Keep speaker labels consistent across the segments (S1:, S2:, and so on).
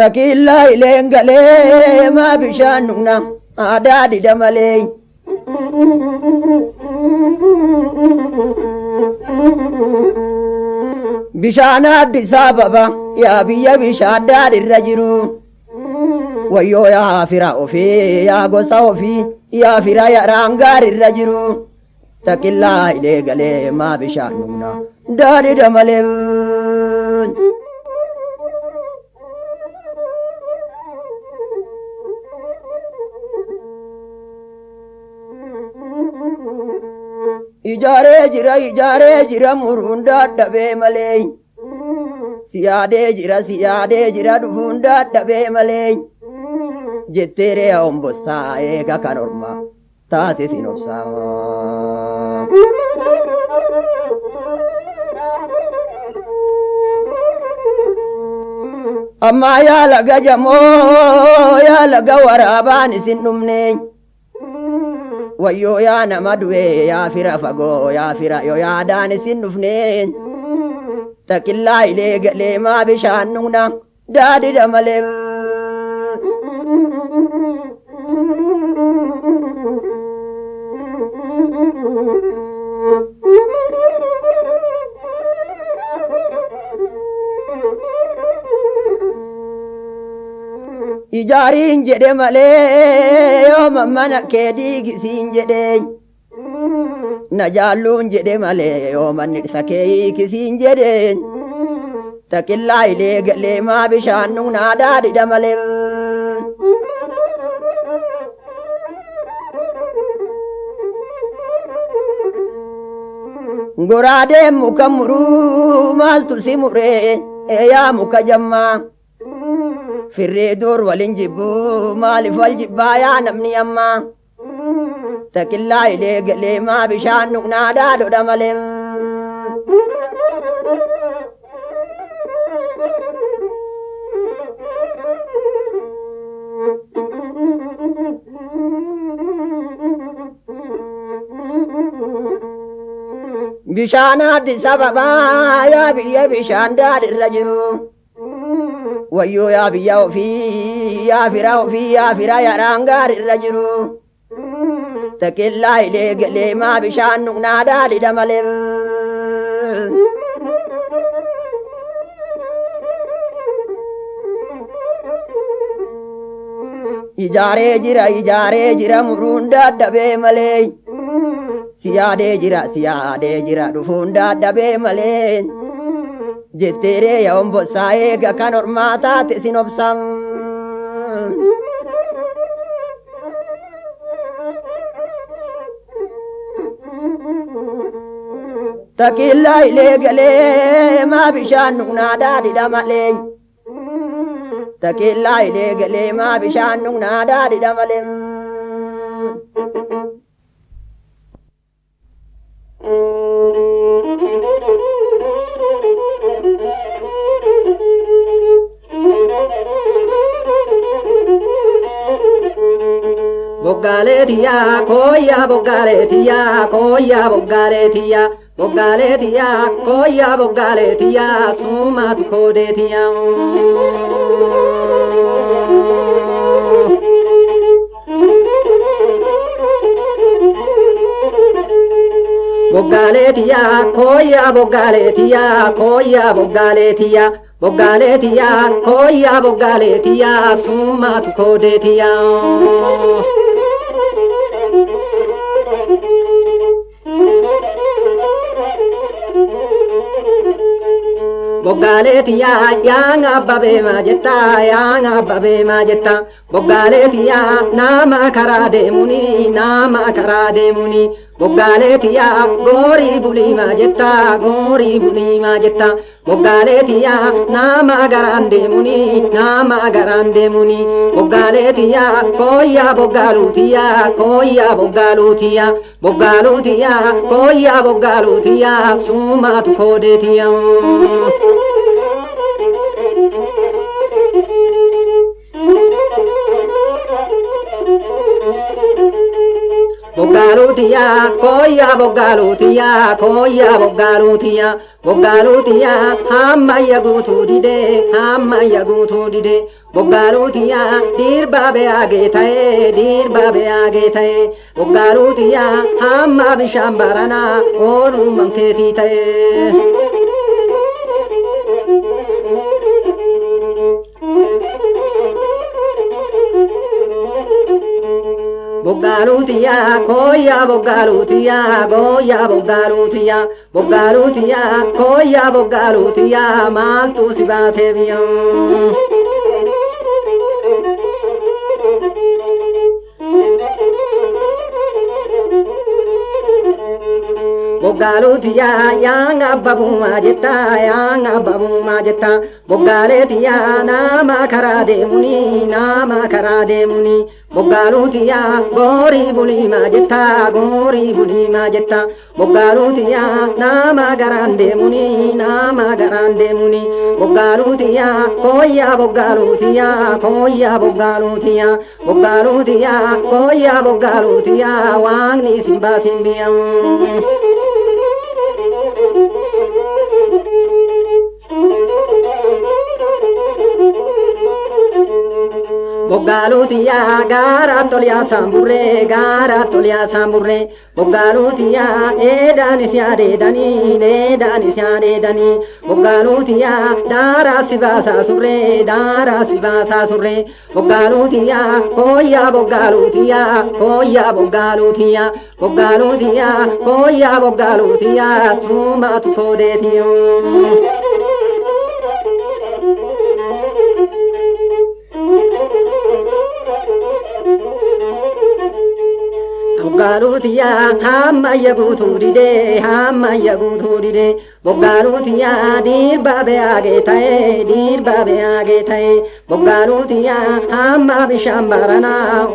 S1: Takilla ilengalee ma bishaan nugna aadaa dida malee. Bishaan Addis Ababa yaa biyya bishaan daadhiirra jiru. Wayyoo yaa fira ofii yaa gosa ofii yaa fira yaraan gaariirra jiru. Takilla ilengalee ma bishaan nugna daadhida malee. Ijaaree jira muruun dadhabee malee. Siyaadee jira dhufuun dadhabee malee. Jetteeree ombossaa eega kan ormaa taate sin obsaa. Ammaa yaa laga jamoo yaa laga waraabaan isin dhumnee. Wayyoo yaa nama du'e yaa fira fagoo yaa fira yoo yaadaan isin dhufnee. Takillaa ileegalee maa bishaan nugna daadhida malee. Ijaariin jedhe malee yoo mana kee diigisiin jedhe. Na jaalluun jedhe malee yoo manni dhisa kee hiikisiin jedhe. Takillaa ileegalee maa bishaan nugna daadhida malee. Goraadeen muka muruu maaltu si muree yaa muka jammaa. Firree dur waliin jibbuu maaliif wal jibbaa yaa namni ammaa. Takillaa ileegalee maa bishaan nugna daadhida malee. Bishaan Addis Ababaa yaa biyya bishaan daadhiirra jiru. Wayyoo yaa biyya ofii yaa fira yaraan gaariirra jiru. Takillaa ileegalee maa bishaan nugna daadhida malee. Ijaaree jira muruun dadhabee malee. Siyaadee jira dhufuun dadhabee malee. Jetteeree yaa ombossaa eega kan ormaa taate sin obsaa. Takillaa ileegalee maa bishaan nugna daadhida malee. Takillaa ileegalee maa bishaan nugna daadhida malee.
S2: Boggaleetiyaa kooyyaa boggaleetiyaa kooyyaa boggaleetiyaa boggaleetiyaa kooyyaa boggaleetiyaa sumaatu koodeetiyaa. Boggaleetiyaa kooyyaa boggaleetiyaa kooyyaa boggaleetiyaa boggaleetiyaa kooyyaa boggaleetiyaa sumaatu koodeetiyaa. Boggaleetiyaa yaan abbabee maa jettaa yaan abbabee maa jettaa. Boggaleetiyaa nama karaa deemuni nama karaa deemuni. Boggaleetiyaa goorii bulii maa jettaa goorii bulii maa jettaa. Boggaleetiyaa nama garaan deemuni nama garaan deemuni. Boggaleetiyaa kooyyaa boggaaluutiyaa kooyyaa boggaaluutiyaa boggaaluutiyaa kooyyaa boggaaluutiyaa sumaatu koodeetiyaa. boggaalutiya koyya boggaalutiya koyya boggaalutiya boggaalutiya hammayya guutuu dide hammayya guutuu dide boggaalutiya dirba be'aagee ta'e dirba be'aagee ta'e boggaalutiya hamma bishaan barana ooluu mankeetii ta'e. Boggaalutiya koyya boggaalutiya goyya boggaalutiya boggaalutiya koyya boggaalutiya maaltu si baasee biyyam. Boggaalutiya yaanga abbabumaa jetta yaanga abbabumaa jetta boggaaleetiya nama karaa deemuni nama karaa deemuni boggaalutiya goorii buliimaa jetta goorii buliimaa jetta boggaalutiya nama garaan deemuni nama garaan deemuni boggaalutiya koyya boggaalutiya koyya boggaalutiya boggaalutiya koyya boggaalutiya waaqni isin baasin biyyam. Boggaalutiya gaara tolyaa saamburree gaara tolyaa saamburree boggaalutiya eedaanis yaadeedanii eedaanis yaadeedanii boggaalutiya daaraa si baasaa surree daaraa si baasaa surree boggaalutiya koyya boggaalutiya koyya boggaalutiya boggaalutiya koyya boggaalutiya tuumaatu koodeetiyoo. Boggaalutiya hammayya guutuu dide hammayya guutuu dide boggaalutiya dirba be'aagee ta'e dirba be'aagee ta'e boggaalutiya hamma bishaan barana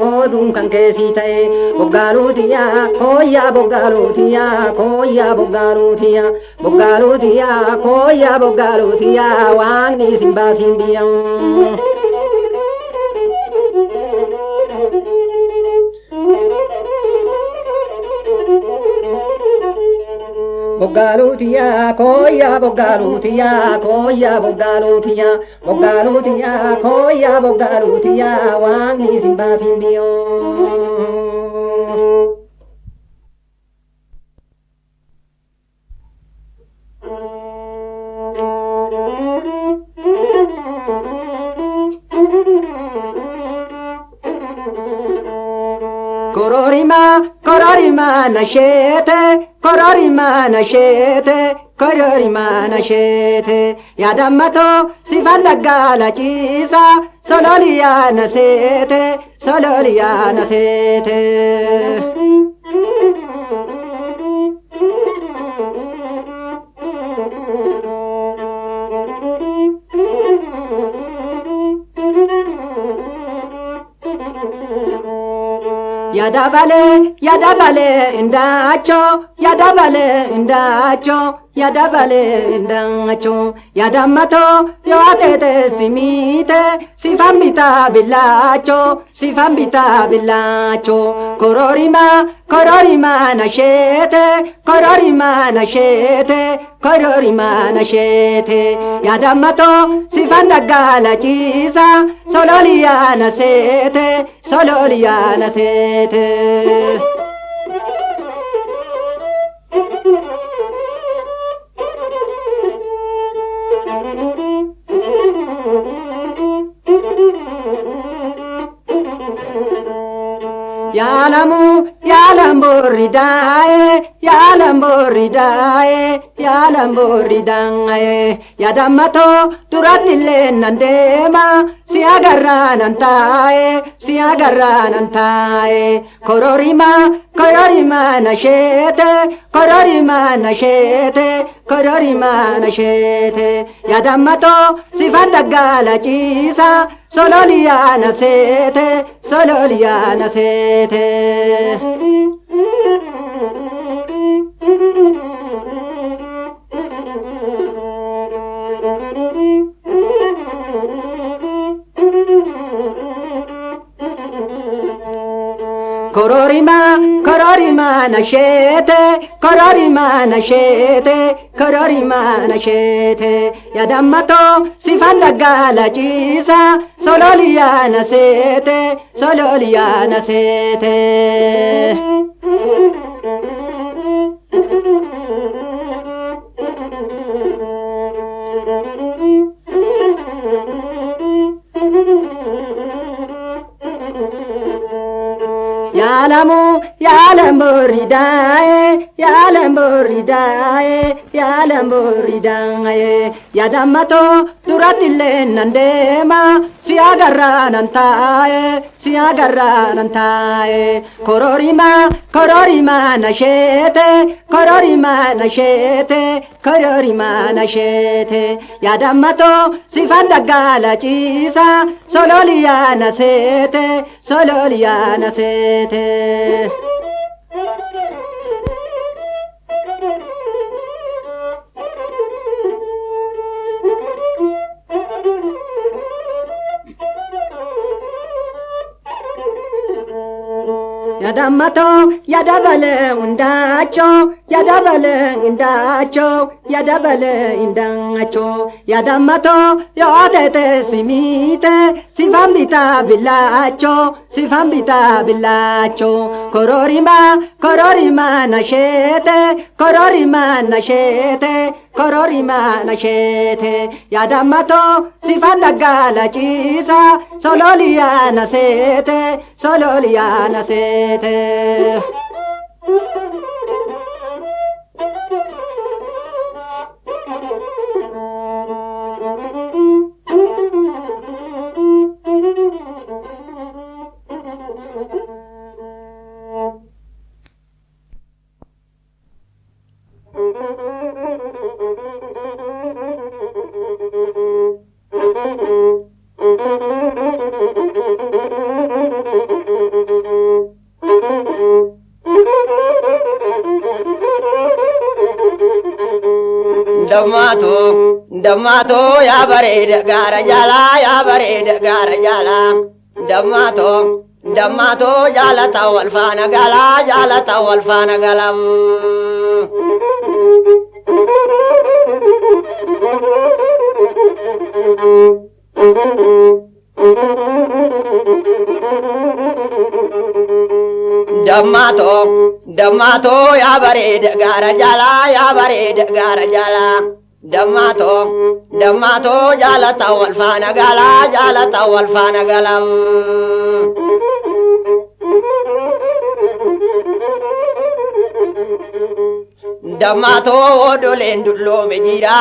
S2: ooluun kan keessii ta'e boggaalutiya koyya boggaalutiya koyya boggaalutiya boggaalutiya koyya boggaalutiya waaqni isin baasin biyyam. Boggaalutiya koyya boggaalutiya koyya boggaalutiya boggaalutiya koyya boggaalutiya waaqni isin baasin biyyoo. Kororima kororima nashete kororima nashete kororima nashete yaadammato sifan daggaala ciisa sololiyaa naseete sololiyaa naseete. Yadabale indacho yadabale indacho yadabale indacho yadammato yo atete simite sifambita billacho kororima kororima nashete kororima nashete kororima nashete yadammato sifan daggaala ciisa sololiyaa naseete sololiyaa naseete. Yaalamborridae yaadammato durattillee nan deema si agarraanan taa'e kororima nasheete kororima nasheete yaadammato sifan daggaala ciisa sololiyaa naseete. kororima nashete kororima nashete kororima nashete yadammato sifanda gala jisa sololiana sete Yalamboridae yadammato duratille nandema siagarra nantae kororima nashete yadammato sifanda gala jisa sololiana sete yadammato yadabale indacho yadammato yootete simite sifambita billacho kororima nashete yadammato sifanda gala jisa sololiana sete
S1: Dammato ya bareeda gaara jala dammato jaalata wal faana gala dammato ya bareeda gaara jala dammato jaalata wal faana gala dammato odoleen dulloome jira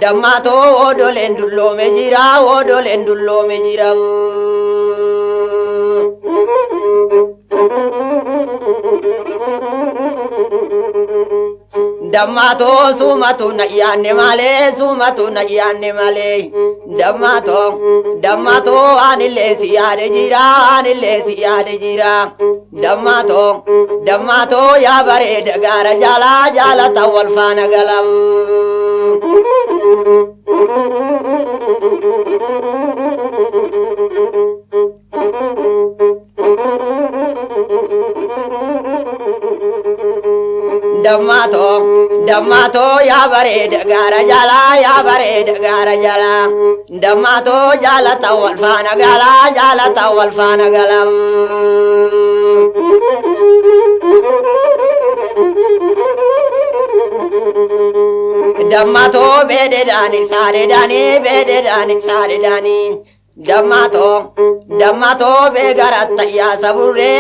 S1: dammato odoleen dulloome jira dammato sumatu na iyaanne malee dammato anillee si yaade jira dammato yaa bareeda gaara jaalata wal faana gala dammato yaa bareeda gaara jala dammato jaalata wal faana gala dammato beededani saadedani dammato beegaratta yaa saburre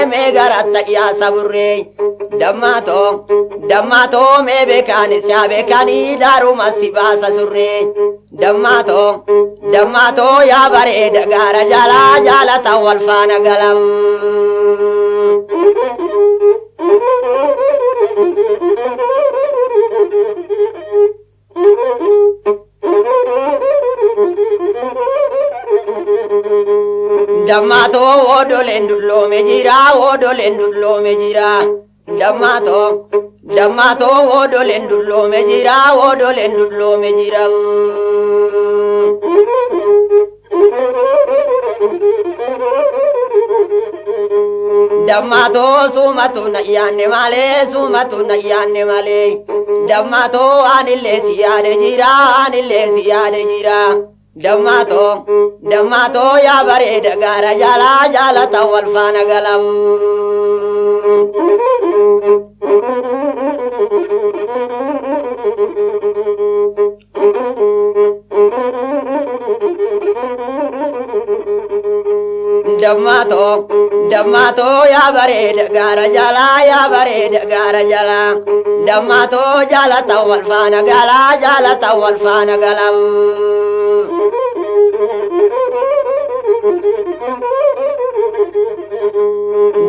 S1: dammato mee beekani daaruma si baasa surre dammato yaa bareeda gaara jaalata wal faana gala dammato odoleen dulloome jira dammato odoleen dulloome jira Dammato sumatu na iyanne malee sumatu na iyanne malee dammato anillee si yaade jira dammato yaa bareeda gaara jaalata wal faana galamu. Dammato yaa bareeda gaara jala dammato jaalata wal faana galamu.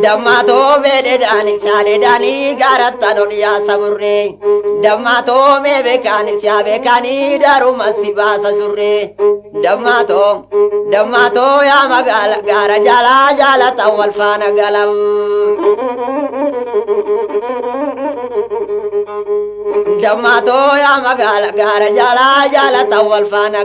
S1: Dammato saadedani gaaratta dhodhiyaa saburree dammato mee beekaani siyaa beekaanii daruma si baasa surree dammato yaa magaala gaara jaalata wal faana galamu. Dammato yaa magaala gaara jaalata wal faana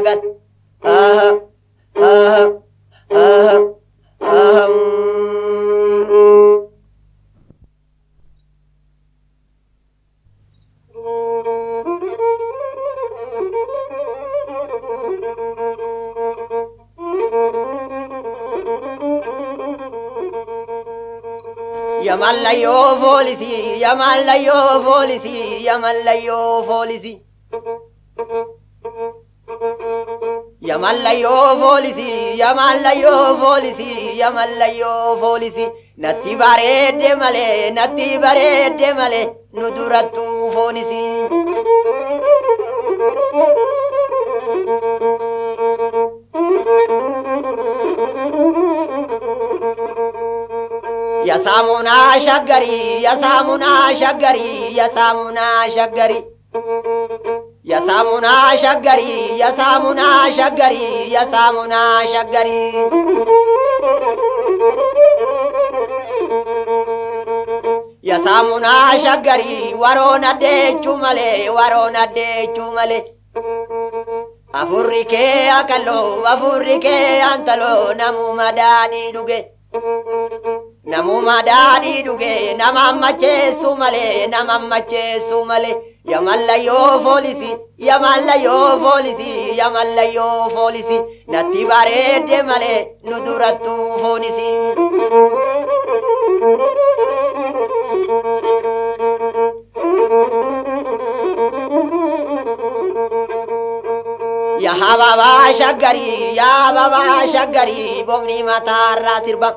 S1: Yamallayo folisi natti bareedde malee nu durattu foonisi. Ya samuna shaggari waroona deechuu malee afurri kee antaloo namuma daadhii dhuge nama macheessu malee yamallayo folisi natti bareedde malee nu durattu foonisi. Ya hababa shaggari bomni mataarraa sirba.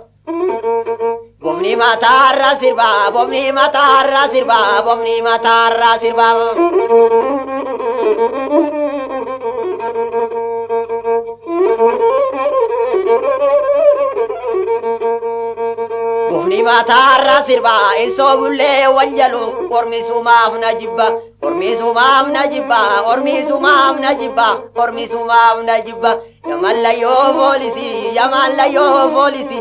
S1: Bomni mataarraa sirba. Bofni mataarraa sirba isoo bullee wanjalu ormisumaaf na jibba yamallayo folisi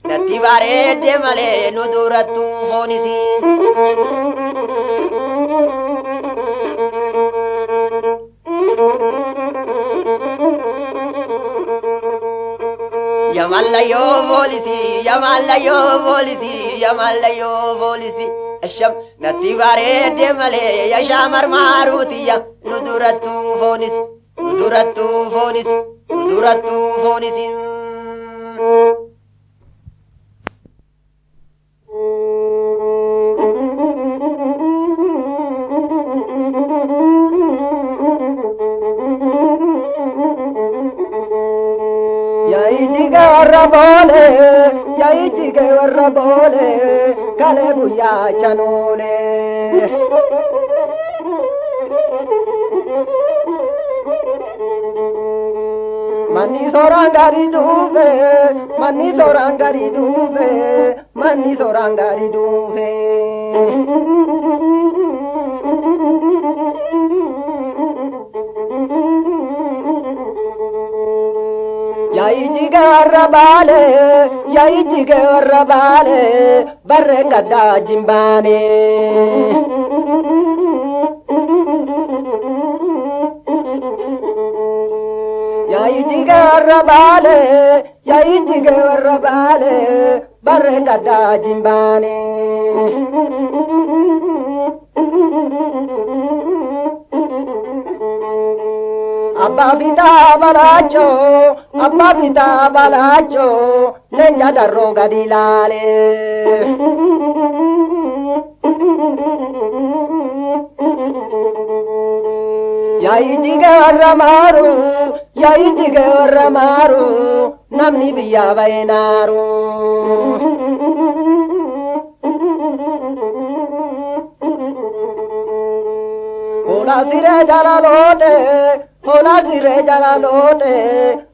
S1: natti bareedde malee nu durattu foonisi. Yamallayo folisi asham natti bareedde malee yashaa marmaaruutiyya nu durattu foonisi. Yaijige warra boole kale guyyaa chanoole. Manni sooraan gaarii dhufe. Yaijige warra baale barreen gaddaa jimbaane. Yaayijjiga warra baale yaayijjiga warra baale barreen gaddaa jimbaane. Abbaa fitaa balaachoo leenja darroo gadi laale. Yaayijjiga warra maaru namni biyyaa ba'e naaru.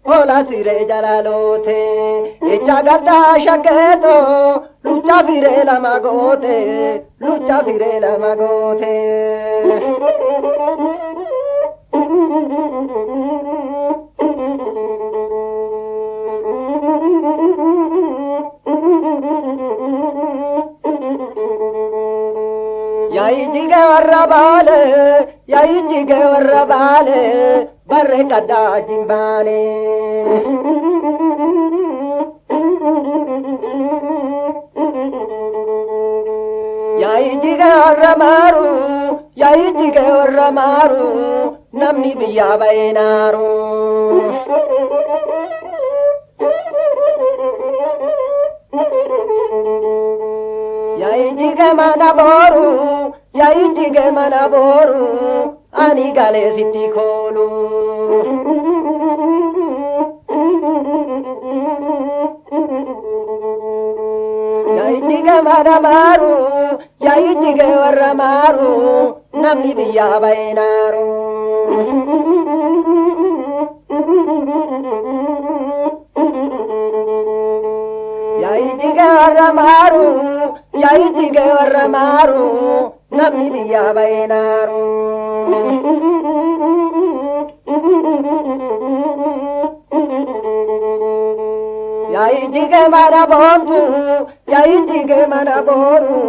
S1: Hola siree jalaaloote echa galtaa shakkeeto lucha firee lama goote. Yaayijjiga warra baale barreen gaddaa jimbaane. Yaayijjiga warra maaru namni biyyaa ba'e naaru. Yaayijjiga mana booru ani galee sitti koolu. Yaayijjiga warra maaru namni biyyaa ba'e naaru. Yaayijjiga warra maaru namni biyyaa ba'e naaru. Yaayijjiga mana booru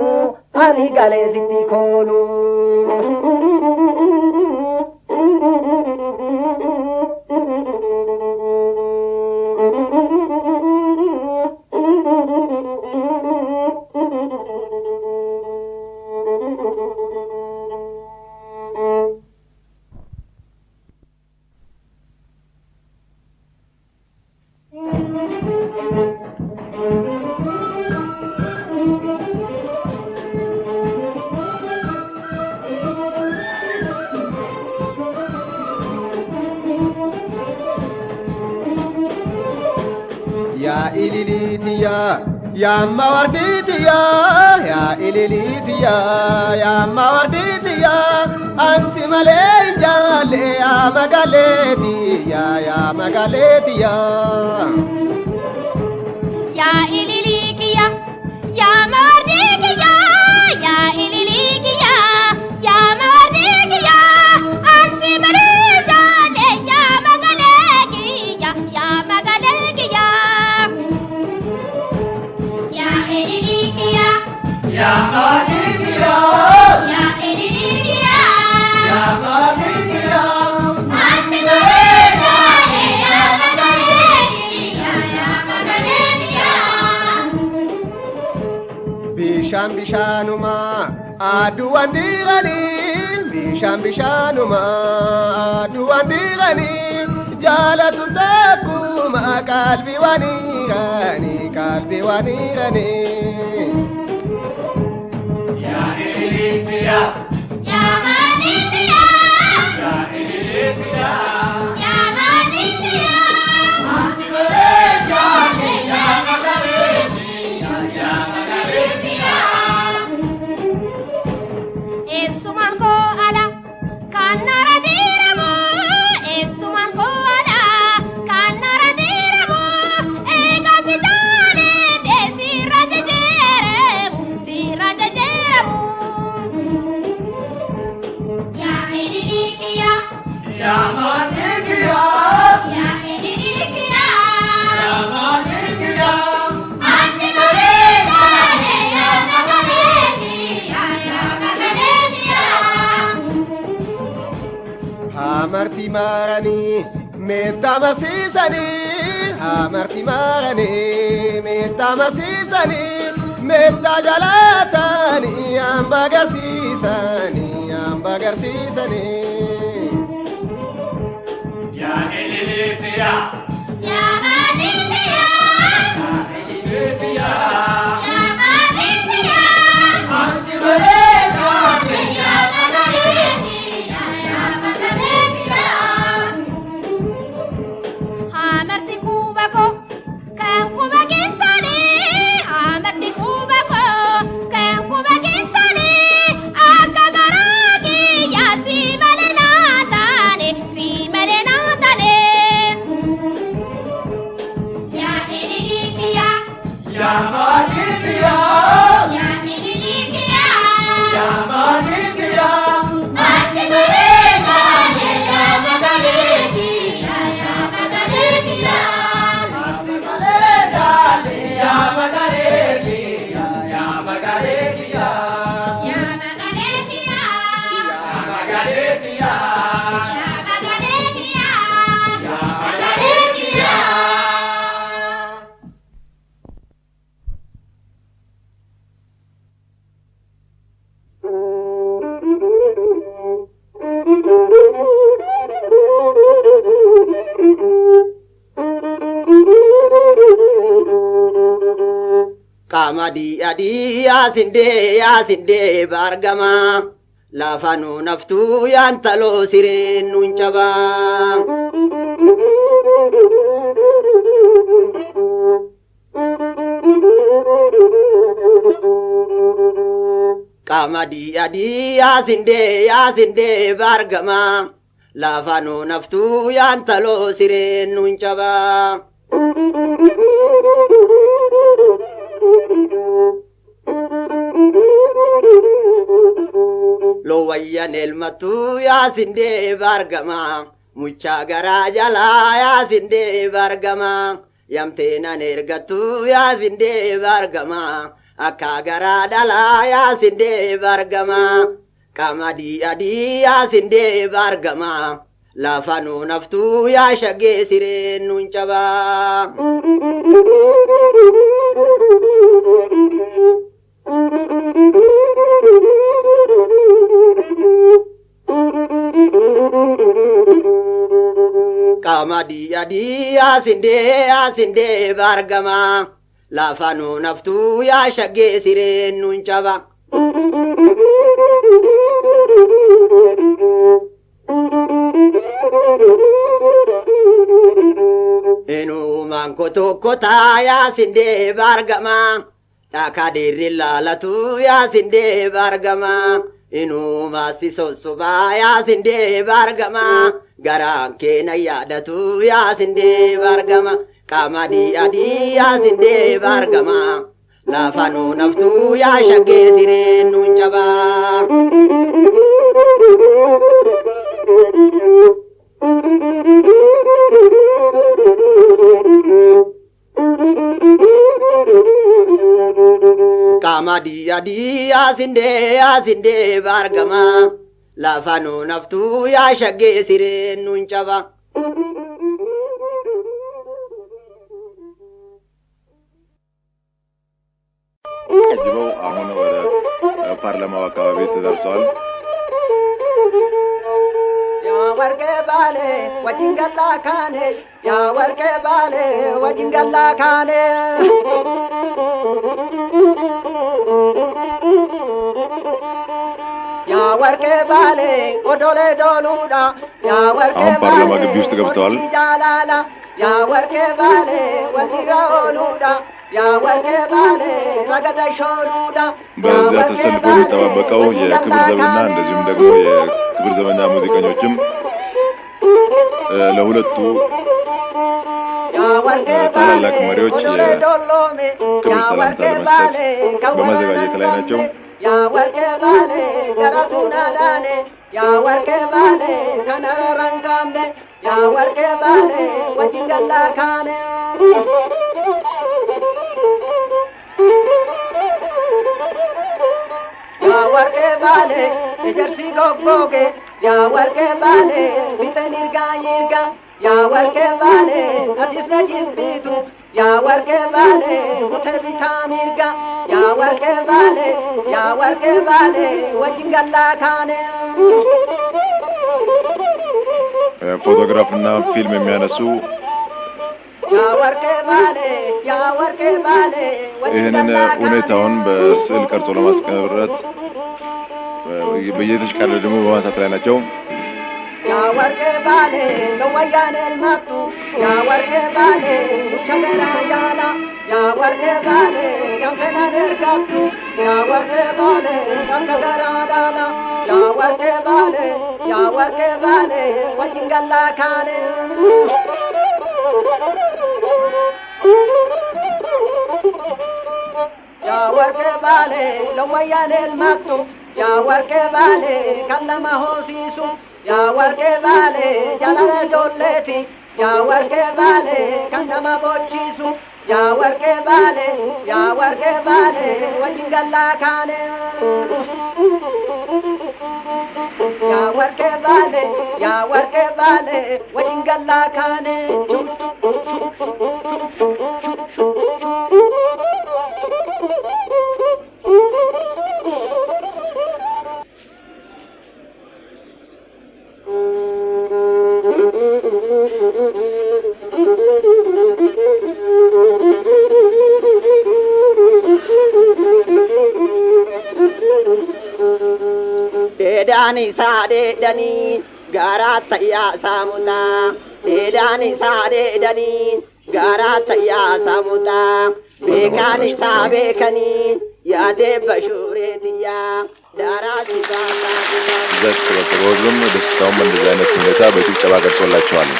S1: ani galee sitti koolu.
S3: Ya ililitiya ya mawarditiya ya ililitiya ya mawarditiya ansi male jale ya magaletiya ya magaletiya.
S4: Ya ililikiya ya mawarditiya ya ililikiya ya mawarditiya ansi male jale ya magaletiya ya magaletiya. Ya ililikiya
S3: Ya mawarditiya
S4: ya ililikiya
S3: ya mawarditiya
S4: ansi male jale ya magaletiya ya magaletiya.
S3: Bishaanuma aduwwan dhiiranii bishaanuma aduwwan dhiiranii jaalatu takkuma qalbiiwwanii ganii. Ya ililitiya
S4: Ya manitiya
S3: ya ililitiya
S4: ya manitiya
S3: ansi male jale ya magaletiya ya magaletiya.
S4: Esuman ko ala kanara diramo esuman ko ala kanara diramo ega si jale de si rajajeremu ya ililikiya
S3: Ya mawarditiya
S4: ya ililikiya
S3: ya mawarditiya
S4: ansi male jale ya magaletiya ya magaletiya.
S3: Hamarti maranii
S5: Meta masisani, amarti marani, meta masisani, meta jalatani, ambagarsisani, ambagarsisani.
S3: Ya Elilitia,
S4: Ya Manitia,
S3: Elilitia,
S4: Ya Manitia,
S3: Ansi Marega,
S4: Ya Magaletia, Ya Magaletia. Amarti kubako, kan kubagintani, amarti kubako, kan kubagintani, akagaragi ya si malenatane, si malenatane. Ya Elilitia,
S3: Ya Manitia,
S4: Ya Elilitia,
S3: Ya Manitia,
S4: Ansi Marega, Ya Magaletia, Ya Magaletia.
S3: Ansi Marega, Ya Magaletia, Ya Magaletia,
S4: Ya Magaletia,
S3: Ya Magaletia,
S4: Ya Magaletia,
S3: Ya Magaletia.
S1: Kamadi adi yaasinde bargama lafanu naftu yantalo sirin nunchaba. Kamadi adi yaasinde bargama lafanu naftu yantalo sirin nunchaba. Lo wayyan elmatu yaasinde bargama mucha gara jala yaasinde bargama yamteenan ergatu yaasinde bargama akka gara dala yaasinde bargama kamadi adi yaasinde bargama lafanu naftu yaashagge sireen nuncaba. Kamadi adi yaasinde bargama lafanu naftu yaashagge sireen nuncaba. Enumaan tokko yaasinde bargama dhaka dirri laalatu yaasinde bargama inumaasi sossobaa yaasinde bargama garaan keenya yaadatu yaasinde bargama qamadii adii yaasinde bargama lafanuu naftu yaashagge sireen nuun cabaa. Kamadi adi yaasinde bargama lafanu naftu yaashagge sireen nuun caba.
S6: አጅበው አሁን ወደ ፓርላማው አካባቢ ተደርሰዋል።
S2: ያ ወርቄ ባሌ ወጅንገላ ካኔ ያ ወርቄ ባሌ ወጅንገላ ካኔ ያ ወርቄ ባሌ ኦዶሌ ዶሉዳ ያ ወርቄ
S6: አሁን ፓርላማ ግቢ ውስጥ ገብተዋል።
S2: ጃላላ ያ ወርቄ ባሌ ወልዲራ ኦሉዳ ያ ወርቄ ባሌ ረገዳ ሾሉዳ
S6: በዚያ ተሰልፎ የሚጠባበቀው የክብር ዘበኛ እንደዚሁም ደግሞ የክብር ዘበኛ ሙዚቀኞችም ለሁለቱ ታላላቅ መሪዎች የክብር ሰላምታ ለመስጠት በመዘጋጀት ላይ ናቸው።
S2: ያ ወርቄ ባሌ ገራቱና ዳኔ ያ ወርቄ ባሌ ከነረ ረንጋምኔ ያ ወርቄ ባሌ ወጅንገላ ካኔ ያ ወርቄ ባሌ የጀርሲ ጎጎጌ ያ ወርቄ ባሌ ቢተን ይርጋ ይርጋ yaa warqee baalee atis na jibbitu yaa warqee baalee kutee bitaa mirga yaa warqee baalee wajjin gallaa kaane
S6: ፎቶግራፍና ፊልም የሚያነሱ ይህንን ሁኔታውን በስዕል ቀርጾ ለማስቀረት በየተሽቃለ ደግሞ በማንሳት ላይ ናቸው።
S2: yaa warqee baalee lawayyaaneen mattu yaa warqee baalee mucha garaa jaala yaa warqee baalee yankanan ergattu yaa warqee baalee yanka garaa daala yaa warqee baalee wajjin gallaa kaane yaa warqee baalee lawayyaaneen mattu yaa warqee baalee kan lama hoosiisu yaa warqee baalee jalala ijoolleeti yaa warqee baalee kan nama bochiisu yaa warqee baalee wajjin gallaa kaane yaa warqee baalee wajjin gallaa kaane Deedaan isaa deedanii gaaraa ta'yaa saamutaa deedaan isaa deedanii gaaraa ta'yaa saamutaa beekaan isaa beekanii yaadee bashuureetiyyaa daaraa sibaasaa
S6: እዛ የተሰበሰበው ህዝብም ደስታውን በእንደዚህ አይነት ሁኔታ በጭብጨባ ገልጾላቸዋል።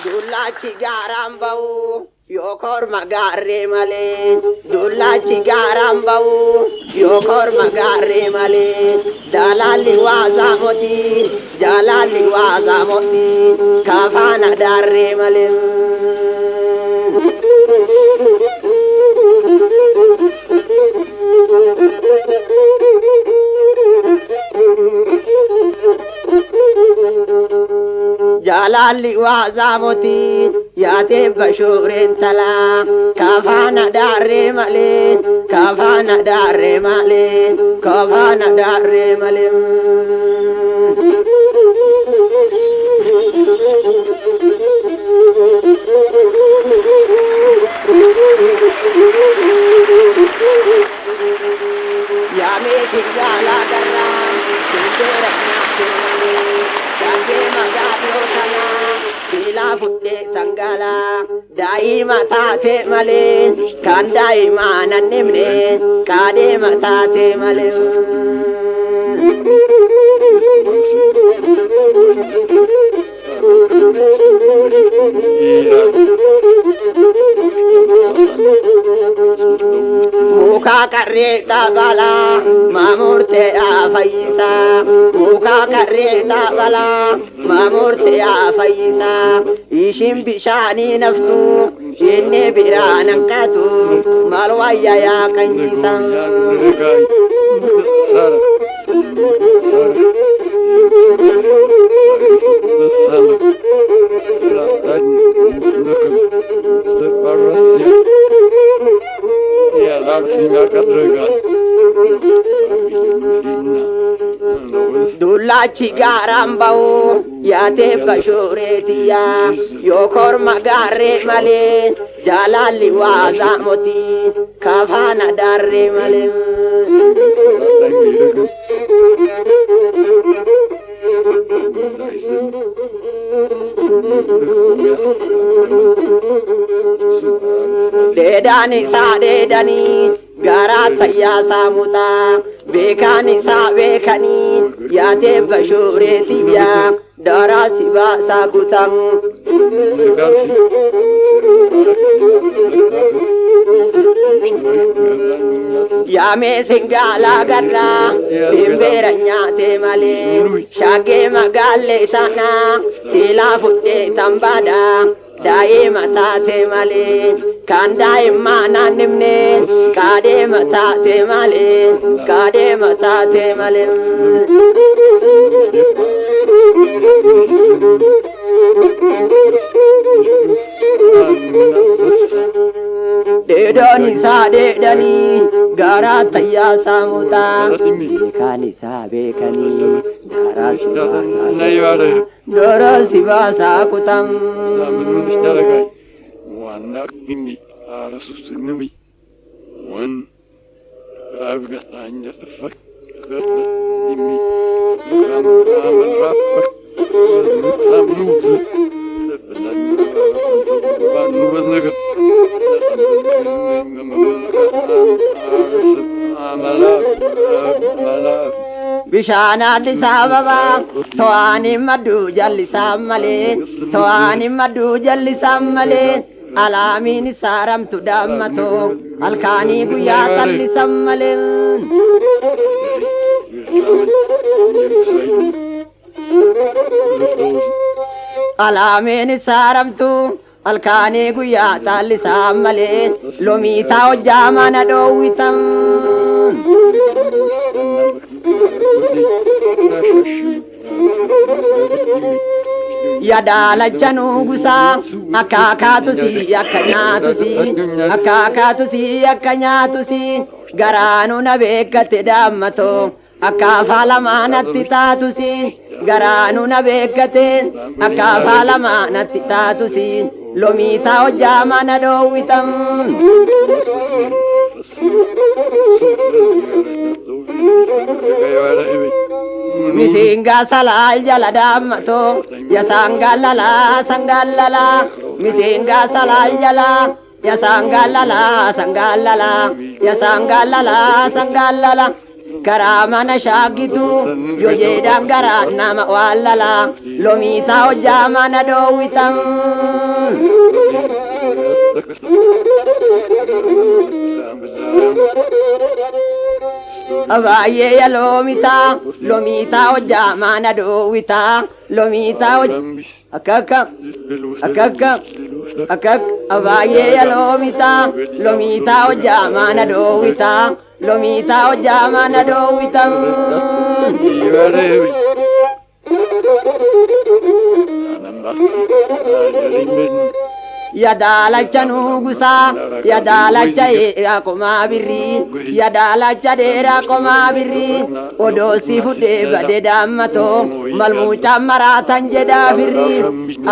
S1: dullachi gaaraan ba'u yoo korma gaarree malee dullachi gaaraan ba'u yoo korma gaarree malee jaalalli waasaa motii jaalalli waasaa motii kaafaana daarree malee. jaalalli waasaa motii yaatee bashuureen talaa kaafaana daarree malee kaafaana daarree malee kaafaana daarree malee. yaamee siggaalaa garraa sinteera nyaatee malee shaggee magaaloo tanaa siilaa fudhee tangalaa daa'ima taatee malee kan daa'imaa nan himne kaadeema taatee malee. mukaa qarree xaabalaa maamurtee fayyisaa mukaa qarree xaabalaa maamurtee fayyisaa ishin bishaanii naftu inni biraa nanqatu maal wayya yaa qanyisaa. dullachi gaaraan ba'u yaatee bashuureetiyyaa yoo korma gaarree malee jaalalli waasaa motii kaafaana daarree malee. deedaan isaa deedanii gaaraa ta'yaa saamutaa beekaan isaa beekanii yaatee bashuureetiyyaa daaraa sibaasaa kutan. yaamee singaalaa garraa simbeera nyaatee malee shaggee magaallee tanaa siilaa fudhee tambaadhaa daa'ima taate malee kan daa'immaa naannifne kaadheema taate malee kaadheema taate malee. Deedaan isaa deedanii garaa tayyaa saamutaa beekaan isaa beekanii daaraa si baasaa daaraa si baasaa kutam. Bishaan Addis Ababaa to'anii madduu jallisaan malee to'anii madduu jallisaan malee alaamiin isaa ramtu daammatoo halkaanii guyyaa tallisan malee. Alaamiin isaa ramtu halkaanii guyyaa tallisan malee loomiitaa hojjaa mana dhoowwitan. Yadaalacha nuugusaa akkaakaatusi akka nyaatusi akkaakaatusi akka nyaatusi garaanu na beekkate daammatoo akka afaa lamaanatti taatusi garaanu na beekkate akka afaa lamaanatti taatusi loomiitaa hojjaa mana dhoowwitan. Misinga salal jala daammatoo ya sangalala sangalala misinga salal jala ya sangalala sangalala ya sangalala sangalala karaa mana shaagitu yoo jedhan garaa nama wallala loomiitaa hojjaa mana dhoowwitan. Abaayee ya loomiitaa hojjaa mana dhoowwitaa loomiitaa akka abaayee ya loomiitaa hojjaa mana dhoowwitaa loomiitaa hojjaa mana dhoowwitan. Yadaalacha nuugusaa yadaalacha dheeraa qomaa birrii yadaalacha dheeraa qomaa birrii odoosi fudhee bade daammatoo malmuuchaan maraatan jedhaa birrii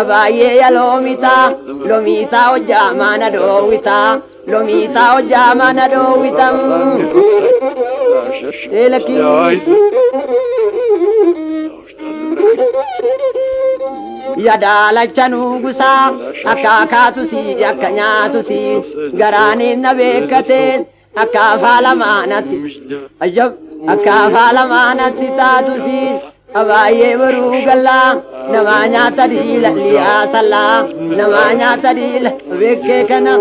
S1: abaayee ya loomiitaa hojjaa mana dhoowwitaa loomiitaa hojjaa mana dhoowwitan. Yadaalacha nuugusaa akkaakaatusi akka nyaatusi garaaniin na beekkate akka afaa lamaanatti akka afaa lamaanatti taatusi abaayee baruu gallaa namaa nyaata diila liyaa sallaa namaa nyaata diila beekkee kana.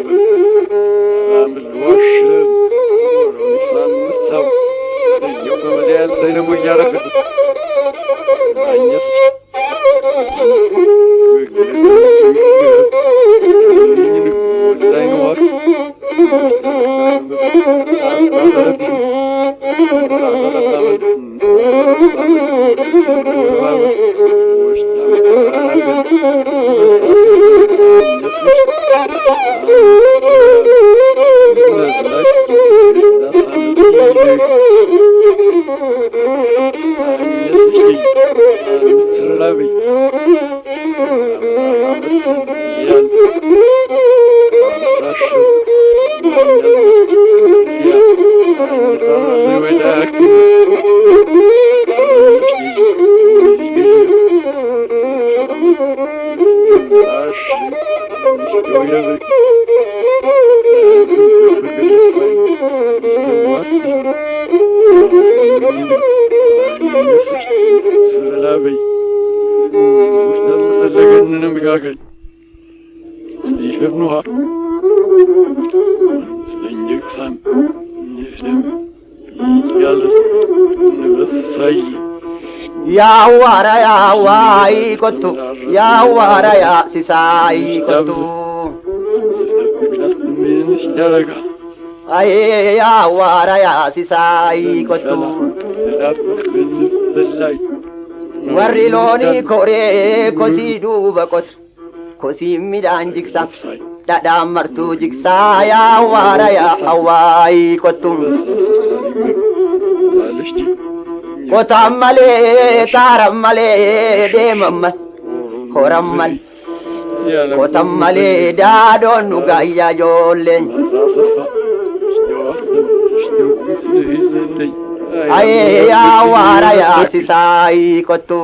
S5: Thank you.
S1: Yawara yawai kotu, yawara ya sisai kotu. Aye yawara ya sisai kotu. Warri looni kore kosi duuba kotu, kosi midhaan jiksa, dhadhaan martuu jiksa yawara ya awai kotu. Kotaan malee taaran malee deemamma horan mal kotaan malee daadoon dhugaa iyyaa ijoolleen. Ayee yaa waara yaa sisaayi kottu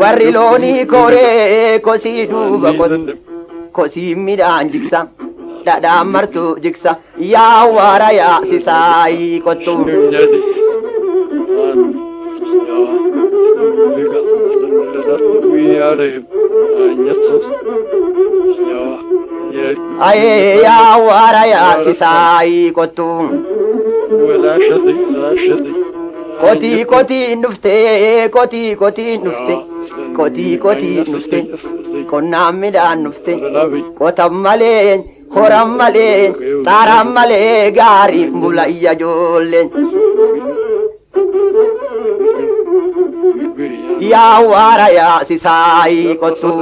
S1: warri loonii koree kosii duuba kottu kosii midhaan jiksa. Dhadhaan martuu jiksa yaa waara yaa sisaayi kottu. Ayee yaa waara yaa sisaayi kottu. Kotii kotii nuftee kotii kotii nuftee kotii kotii nuftee qonnaan midhaan nuftee qotan malee. Horan malee taaran malee gaarii bula iyya ijoolleen. Yaa waara yaa sisaayi kottu.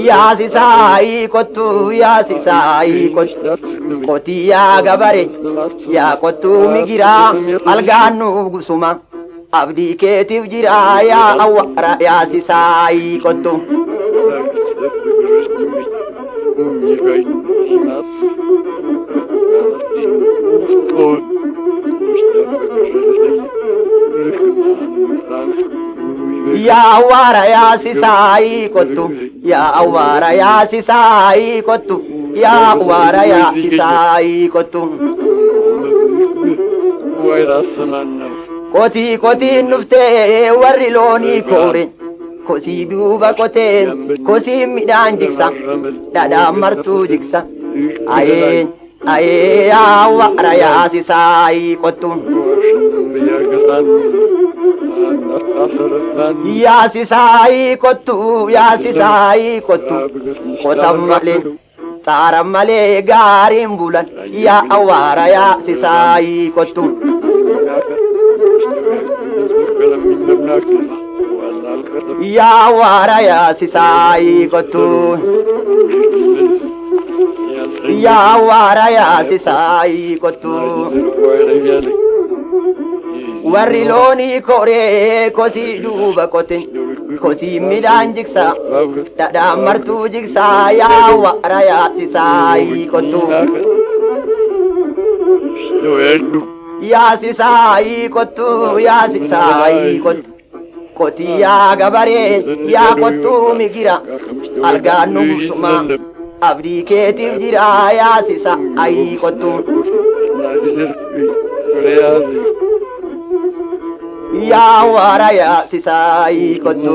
S1: Yaa sisaayi kottu yaa sisaayi kottu. Kotii yaa gabare yaa kottu migiraa algaan nuuf gusuma abdii keetiif jira yaa waara yaa sisaayi kottu. Yaa waara yaa sisaayi kottu yaa waara yaa sisaayi kottu yaa waara yaa sisaayi kottu. Kotii kotii nuftee warri loonii koore. Kosii duuba kotee kosii midhaan jiksa dhadhaan martuu jiksa. Ayee ayee yaa waara yaa sisaayi kottu. Yaa sisaayi kottu yaa sisaayi kottu. Qotan malee taaran malee gaariin bulan yaa waara yaa sisaayi kottu. Yaa waara yaa sisaayi kottu. Yaa waara yaa sisaayi kottu. Warri loonii koree kosii duuba kote kosii midhaan jiksa dhadhaan martuu jiksa yaa waara yaa sisaayi kottu. Yaa sisaayi kottu yaa sisaayi kottu. Kotii yaa gabaree yaa kottuu migira algaan nu gusuma abdii keetiif jira yaa sisaayi kottu. Yaa waara yaa sisaayi kottu.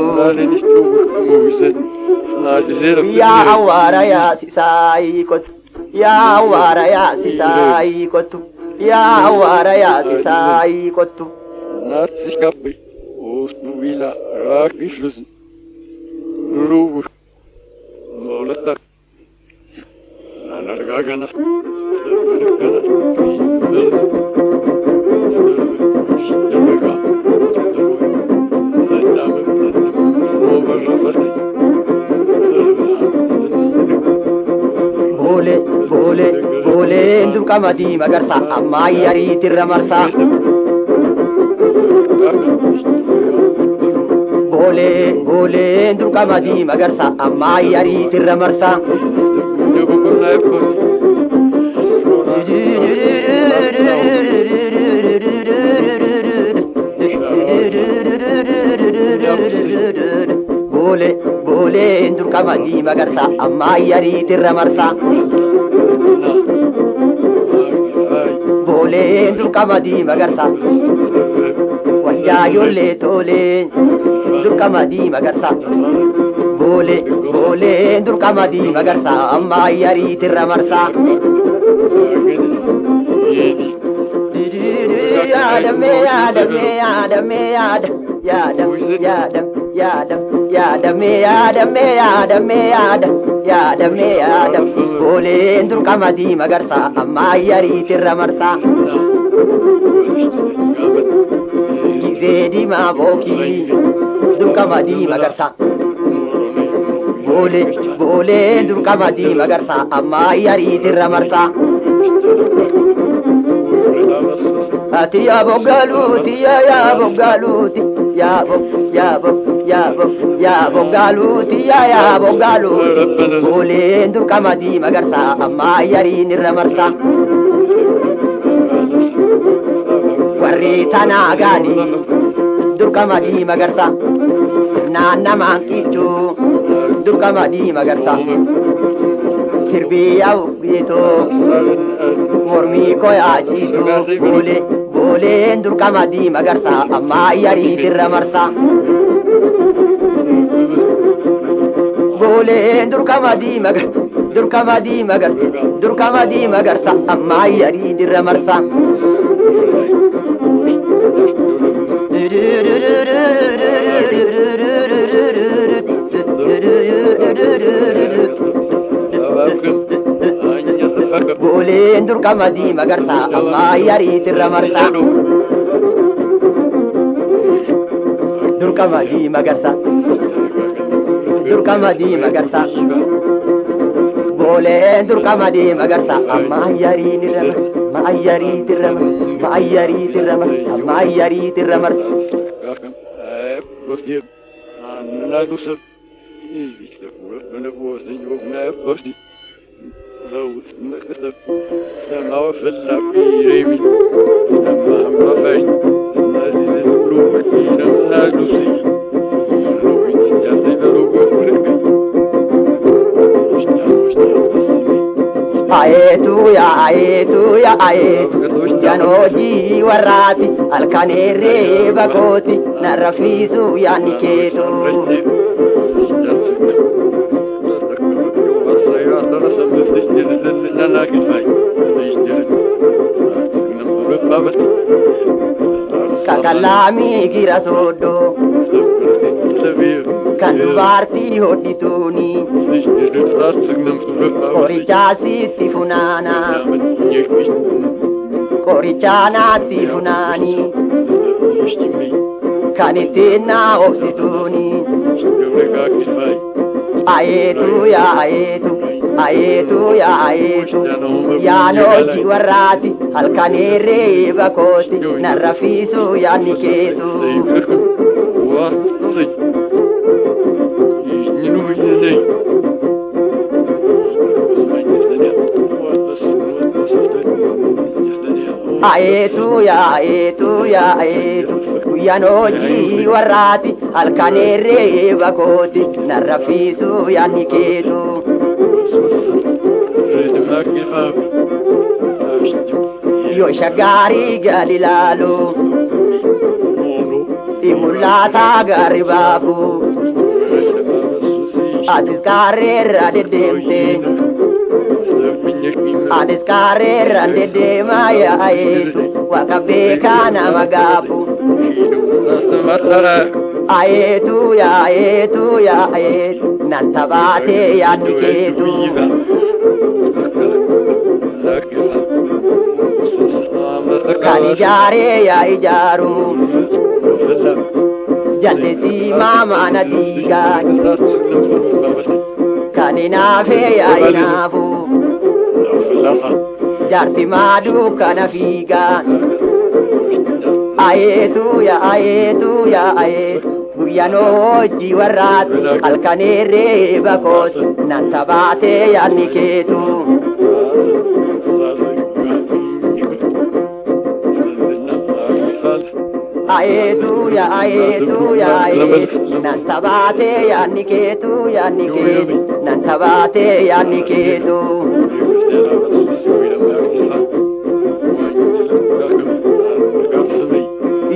S1: Yaa waara yaa sisaayi kottu. Yaa waara yaa sisaayi kottu. yaa waara yaasisaayii kottu.
S7: Nazi kappi, oosnu vila, raakishus, ruugus, noolata, nanargaagana,
S1: Boole, boole, booleen durqamadii magarsa ammaa yariitirra marsaa. Boole, booleen durqamadii magarsa ammaa yariitirra marsaa. Boole, booleen durqamadii magarsa ammaa yariitirra marsaa. Booleen durqamadii magarsa wayyaa ijoollee tooleen durqamadii magarsa. Boole, booleen durqamadii magarsa ammaa yariitirra marsaa. Yaadamee yaadamee yaadamee yaada yaadam yaadam yaadam yaadamee yaadamee yaadamee yaada yaadamee yaadam booleen durqamadii magarsa ammaa yariitirra marsaa. Gizee diimaa bookii durqamadii magarsa. Boole, booleen durqamadii magarsa ammaa yariitirra marsaa. Ati yaa boggaaluuti yaa boggaaluuti yaa boggaaluuti yaa boggaaluuti booleen durqamadii magarsa ammaa yariitirra marsaa. Warri tanaa gaadii durqamadii magarsa sirnaan namaan qichuu durqamadii magarsa. Sirbii yaa'u geetoo mormii koyaa ciituu boole, booleen durqamadii magarsa ammaa yariitirra marsaa. Booleen durqamadii magarsa durqamadii magarsa durqamadii magarsa ammaa yariitirra marsaa. Booleen durqamadii magarsa ammaa yariitirra marsaa. Durqamadii magarsa durqamadii magarsa booleen durqamadii magarsa ammaa yariitirra ammaa yariitirra ammaa yariitirra ammaa yariitirra marsaa. Ayeetu yaa ayeetu janoojii warraati halkaneerree bakooti narra fiisuu yaanni keetu. Kakalaamii gira sooddoo kan dubartii hodhituuni qorichaa sitti funaana qorichaa naatti funaani kan ittiin naa obsituuni. Ayeetu yaa ayeetu ayeetu yaa ayeetu yaanoojii warraati halkaneerree bakooti narra fiisuu yaanni keetu. Ayeetu yaa ayeetu yaanoojii warraati halkaneerree bakooti narra fiisuu yaanni keetu. Yoo shagaarii gali laalu imulaataa gaari baabu atis kaarreerra deddeemte anis kaarreerraan deddeemaa yaayeetu waaqa beekaa nama gaafu. Ayeetu yaayeetu nan taphaatee yaadni keetu. Kan ijaaree yaa ijaaru jallisii maamaana diigaa. Kan inaafee yaa inaafu jaarsi maaduu kana fiigaa. Ayeetu yaayeetu guyyaanoo hojii warraatti halkaneerree bakoos nan taphaatee yaadni keetu. Ayeetu nan taphaatee yaadni keetu nan taphaatee yaadni keetu.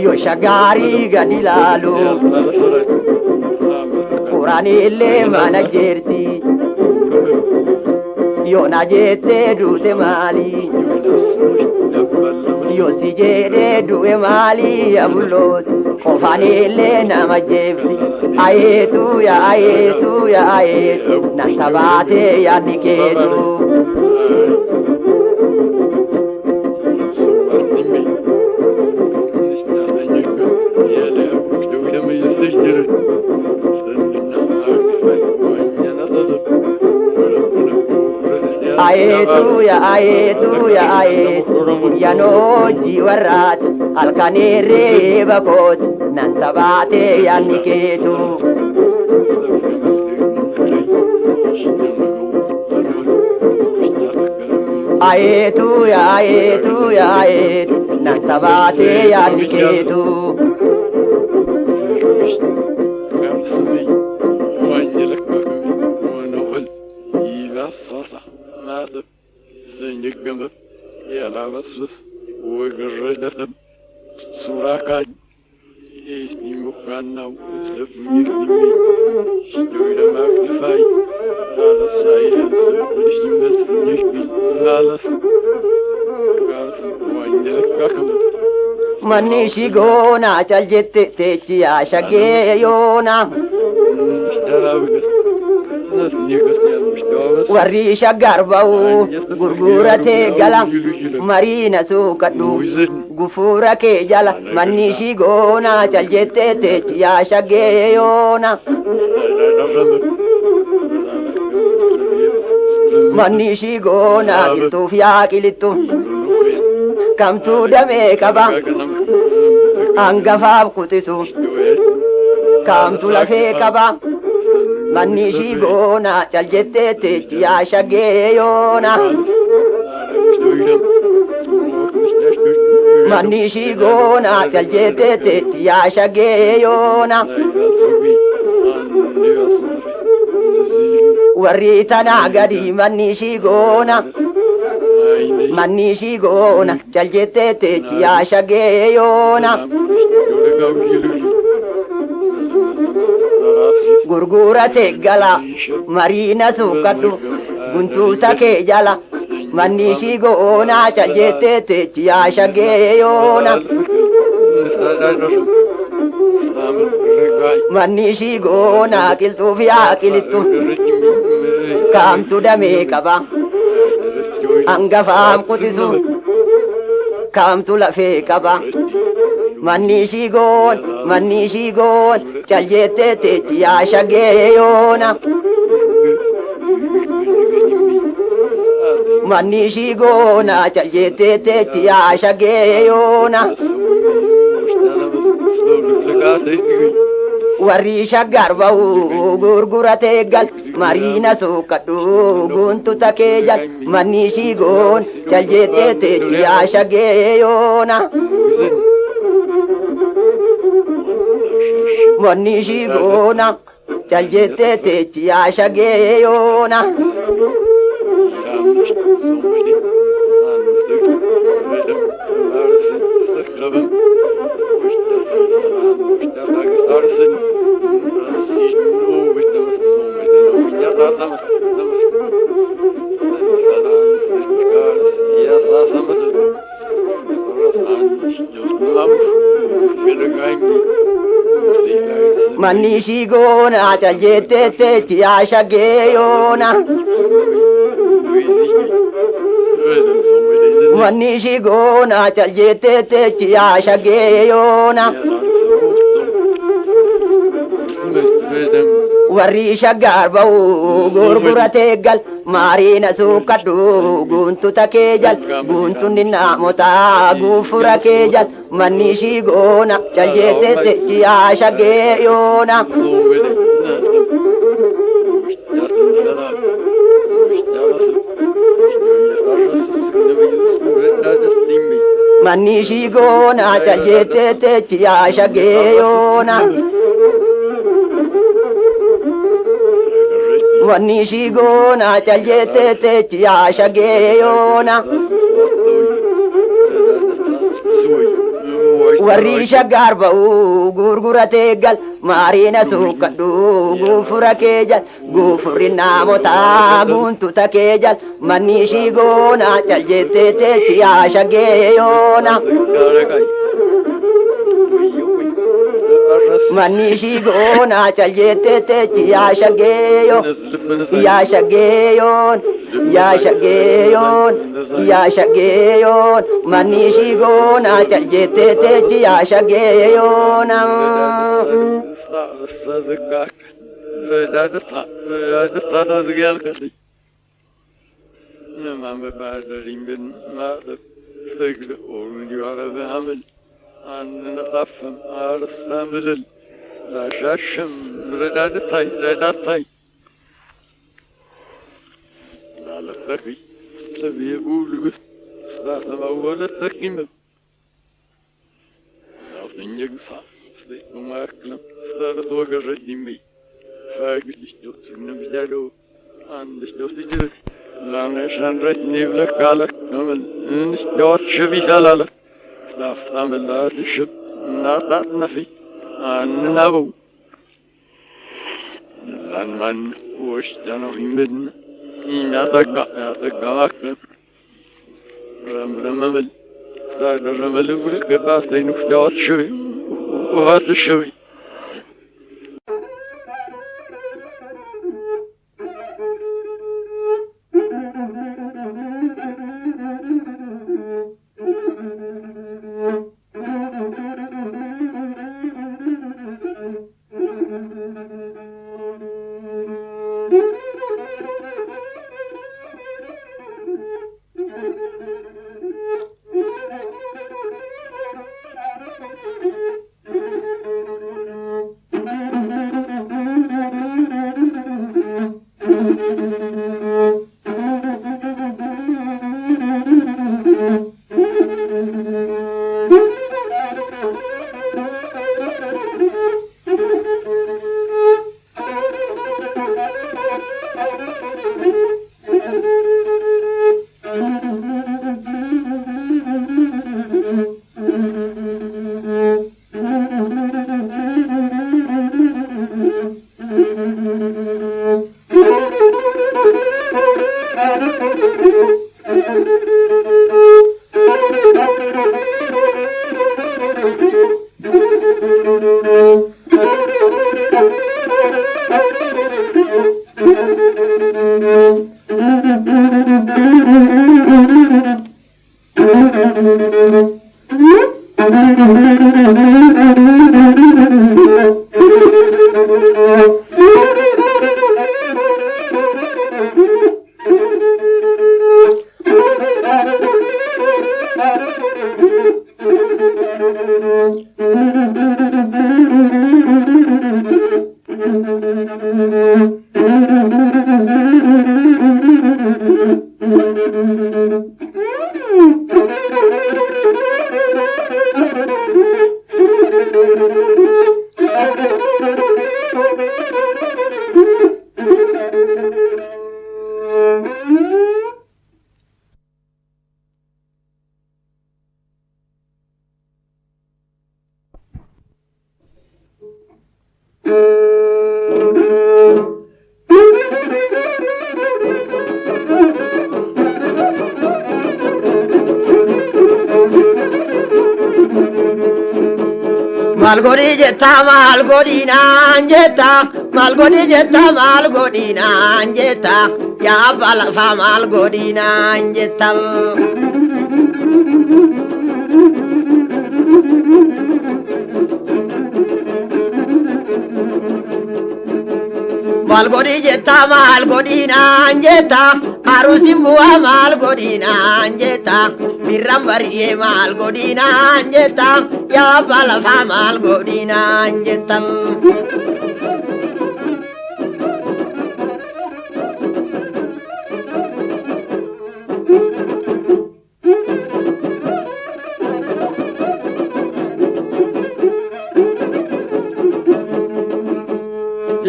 S1: Yoo shagaarii gadi laalu quraanillee mana jeerti. Yoo na jettee duute maali? Yoo si jedhee du'e maali yabullooti qofaanillee nama jeefti. Ayeetu nan taphaatee yaadni keetu. Ayeetu guyyaanoo hojii warraatti halkaneerree bakooti nan taphaatee yaadni keetu. Ayeetu nan taphaatee yaadni keetu. Manni ishii goonaa cal jette teechi yaa shaggee yoona. Warri shaggar ba'u gurguratee gala mariina suuqadhu gufuura kee jala. Manni ishii goonaa cal jette teechi yaa shaggee yoona. Manni ishii goonaa qilxuuf yaa qilixxu kamtuu damee qaba hangafaaf qutisu kamtu lafee qaba. Manni ishii goonaa cal jettee teechi yaa shaggee yoona. Manni ishii goonaa cal jettee teechi yaa shaggee yoona. Warri tanaa gadi manni ishii goona. Manni ishii goona cal jettee teechi yaa shaggee yoona. Gurgurate gala mariina suuqadhu guntuuta kee jala. Manni ishii goonaa cal jettee teechi yaa shaggee yoona. Manni ishii goonaa qilxuuf yaa qilixxu kamtu damee qaba hangafaaf qutisu kamtu lafee qaba. Manni ishii goon cal jettee teechi yaa shaggee yoona. Manni ishii goonaa cal jettee teechi yaa shaggee yoona. Warri shaggar ba'u gurguratee gal mariina suuqadhu guntuuta kee jala. Manni ishii goon cal jettee teechi yaa shaggee yoona. Manni ishii goona cal jettee teechi yaa shaggee yoona.
S7: Namah
S1: manni ishii goona caljetteetti yaa shaggee yoona. Manni ishii goona caljetteetti yaa shaggee yoona. Warri shaggaar ba'u gurguratee gal maariina suukkadhu guntuta kee jal guntunni naamotaa gufura kee jal manni ishii goona caljetteetti yaa shaggee yoona. Manni ishii goona caljetteetti yaa shaggee yoona. Manni ishii goona caljetteetti yaa shaggee yoona. Warri shaggaar ba'u gurguratee gal maariina suukkadhu gufura kee jal gufurri naamotaa guntuta kee jal manni ishii goona caljetteetti yaa shaggee yoona. Manni ishii goona caljetteetti yaa shaggee yoon yaa shaggee yoon yaa shaggee yoon yaa shaggee yoon manni ishii goona caljetteetti yaa shaggee yoona.
S7: لا شاشم رداتي لا لقري سبي يقول قلت صلاة أول تكيم لا تنجح صح سبي ما أكلم صلاة وقر الدمي فاقل اشتوت سجن بجالو عند اشتوت جرد لا نشان رتني بلك على كمل اشتوت شبي شلالك لا فتعمل لا تشب ناطات نفي نبو من واشتنو من يتقى رمل رمل ولك باستين وشتوت شوي وهات الشوي
S1: Malgodi jetta malgodina jetta malgodi jetta malgodina jetta ya balafa malgodina jetta Malgodi jetta malgodina jetta harusin bu'a malgodina jetta birrambariye malgodina jetta ya balafa malgodina jetta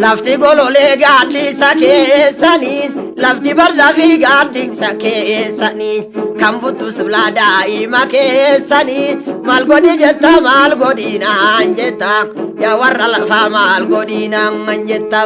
S1: Lafti golole gadli sake sani lafti barzafi gadli sake sani kambutu sublada imake sani malgodi jetta malgodina jetta ya warra lafa malgodina jetta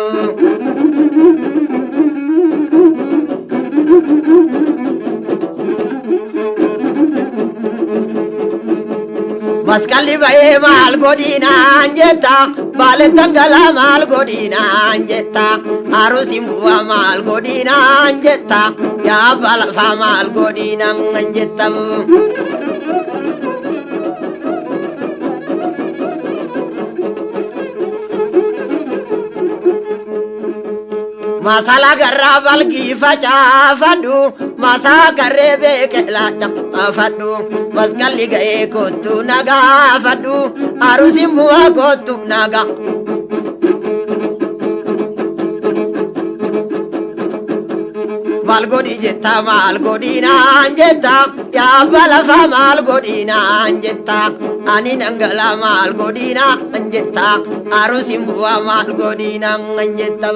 S1: Maskali baye malgodina jetta bale tangala malgodina jetta harusin bu'a malgodina jetta ya balafa malgodina jetta Masala garra balgi faca fadu masa garre bekela fadu maskali gae kotu naga fadu harusin bu'a kotu naga Malgodi jetta malgodina jetta ya balafa malgodina jetta ani nangala malgodina jetta harusin bu'a malgodina jetta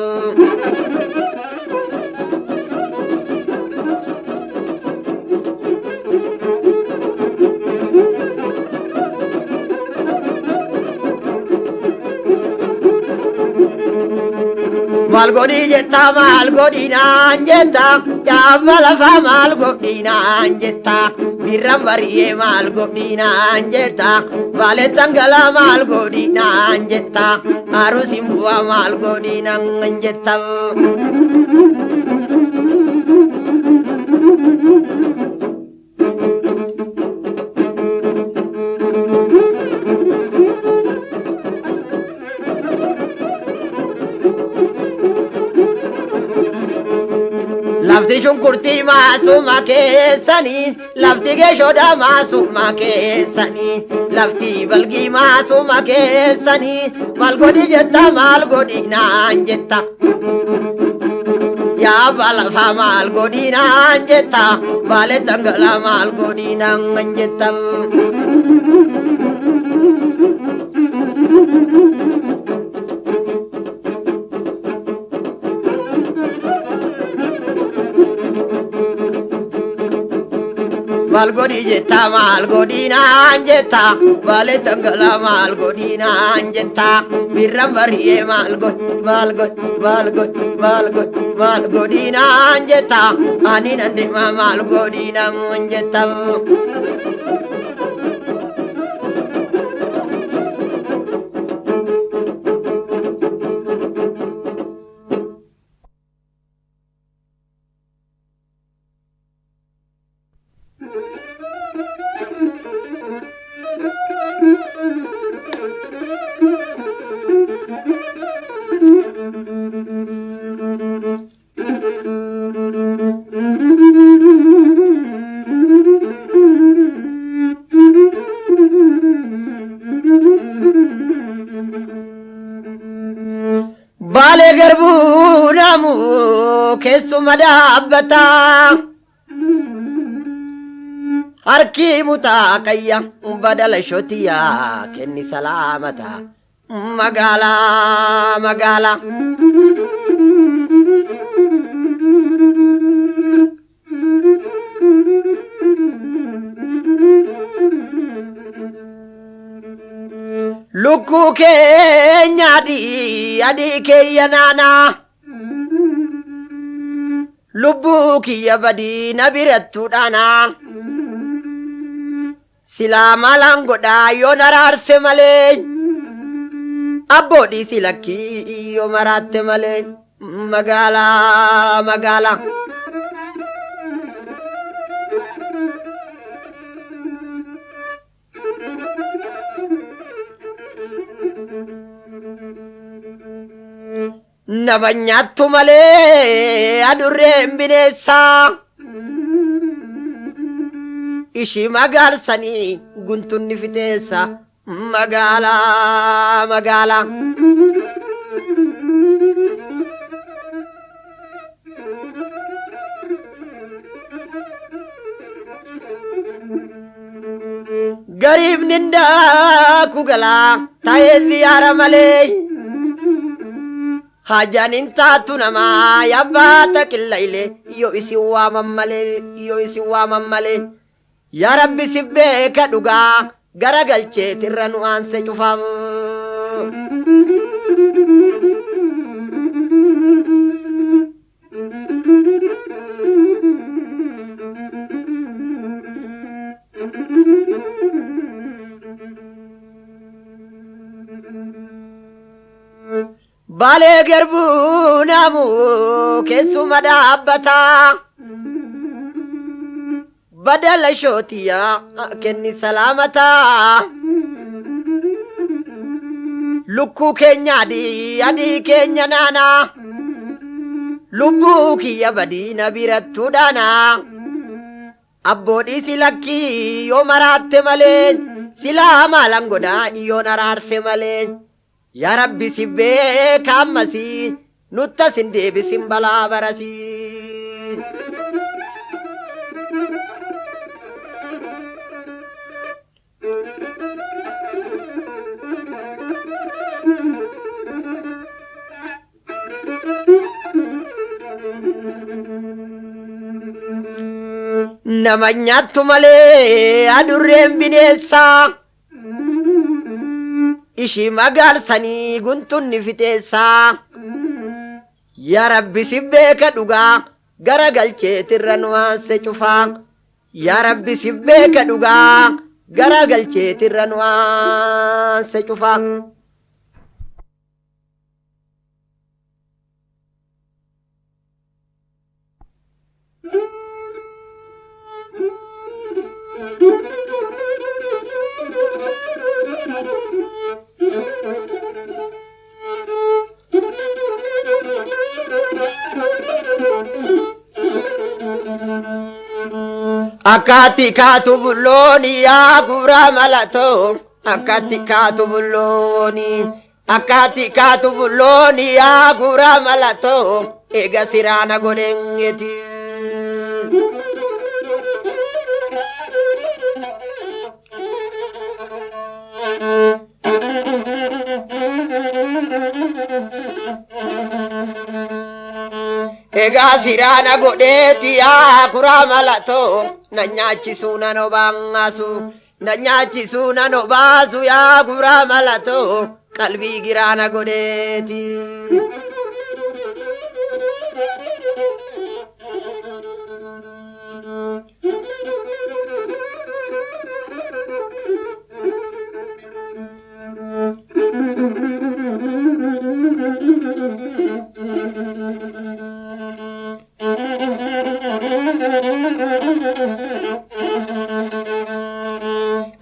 S1: Malgodi jetta malgodina jetta ya balafa malgodina jetta birrambariye malgodina jetta bale tangala malgodina jetta harusin bu'a malgodina jetta Lafti shunkurti masuma keessani lafti geeshoda masuma keessani lafti balgi masuma keessani malgodi jetta malgodina jetta ya balafa malgodina jetta bale tangala malgodina jetta Malgodi jetta malgodina jetta bale tangala malgodina jetta birrambariye malgodina jetta ani nande malgodina jetta Bale garbu namu keessuma dhaabbata harki mutaa qayya badala shotiyaa kenni salaamata magala Lukku keenya adii keeyya naana lubbuu kiyya badii na birattu dhaana silaa malaan godhaa yoon araarse malee abboodhii si lakkii yoo maraatte malee magaalaa. Nama nyaattu malee adurreen bineensaa ishii magaalsanii guntunni fixeessa magaalaa. Gariif nindaa kugalaa ta'ee ziyaara malee hajaanin taatu namaa yabbaata qillailee yoo isin waaman malee yaa rabbi si beeka dhugaa garagalcheetirra nu aanse cufaaf. Baalee garbuu naamu keessuma dhaabbataa badala shootiyaa kenni salaamataa lukkuu keenya adii keenya naanaa lubbuu kiyya badiina birattuu dhaanaa abboodhii si lakkii yoo maraatte malee silaa maalan godhaa yoon araarse malee. Yaa rabbi si beeka ammasii nutta sin deebisin balaa barasii. Nama nyaattu malee adurreen bineensaa ishii magaalsanii guntunni fixeessaa yaa rabbi si beeka dhugaa garagalcheetirra nu aanse cufaa yaa rabbi si beeka dhugaa garagalcheetirra nu aanse cufaa. Akati kaatu bullooni yaa guraa malatoo akati kaatu bullooni yaa guraa malatoo eega siraana godhengeti. Egaa siraana godheeti yaa guraa malatoo na nyaachisuu na obaasu yaa guraa malatoo qalbii giraana godheeti.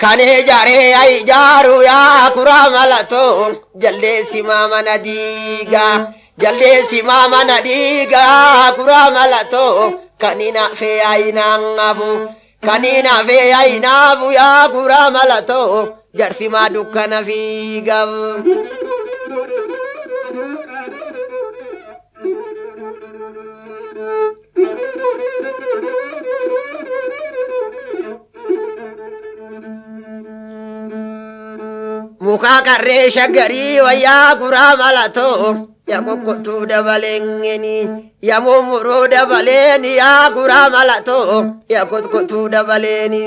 S1: Kane jaree ay jaaru yaa guraa malatoo jalleessi maama na diiga guraa malatoo kanina fee ay naafu yaa guraa malatoo jarsi maa dukkana fiigaaf. Muka karree shaggarii wayyaa guraa malatoo yaa kokkotuu dabalengeni yaa mummuruu dabaleeni yaa guraa malatoo yaa kokkotuu dabaleeni.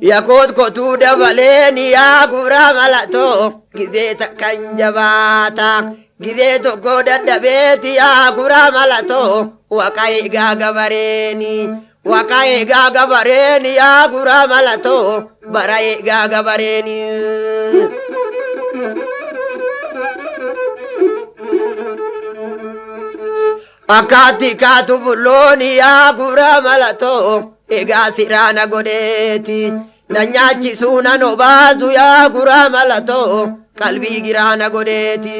S1: Yaa kokkotuu dabaleeni yaa guraa malatoo gizee takkan jabaata. gizee tokko dadhabeeti yaa guraa malatoo waqa eegaa gabareeni waqa eegaa gabareeni yaa guraa malatoo bara eegaa gabareeni. Akkaatti kaatu bullooni yaa guraa malatoo egaa siraana godheeti na nyaachisuu nan obaasu yaa guraa malatoo qalbii giraana godheeti.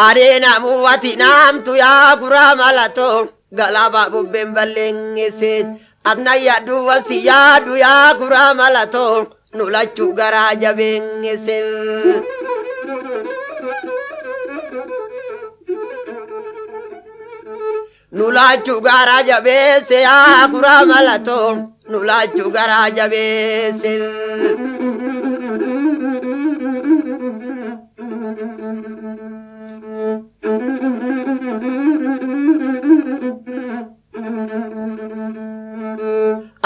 S1: Adeena muwati naamtu yaa guraa malatoo galaba bubbeen balleengese adna yaadu wasi yaadu yaa guraa malatoo nulachu garaa jabeengese. Nulachu garaa jabeesse yaa guraa malatoo nulachu garaa jabeesse.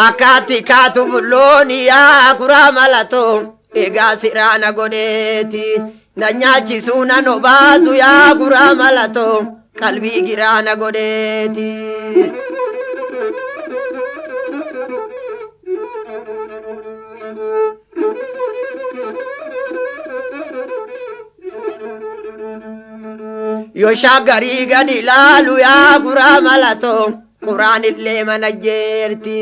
S1: Akkaatti kaatu bullooni yaa guraa malatoo egaa siraana godheeti na nyaachisuu nan obaasu yaa guraa malatoo qalbii giraana godheeti. Yoo shaggarii gadi laalu yaa guraa malatoo quraan illee mana jeerti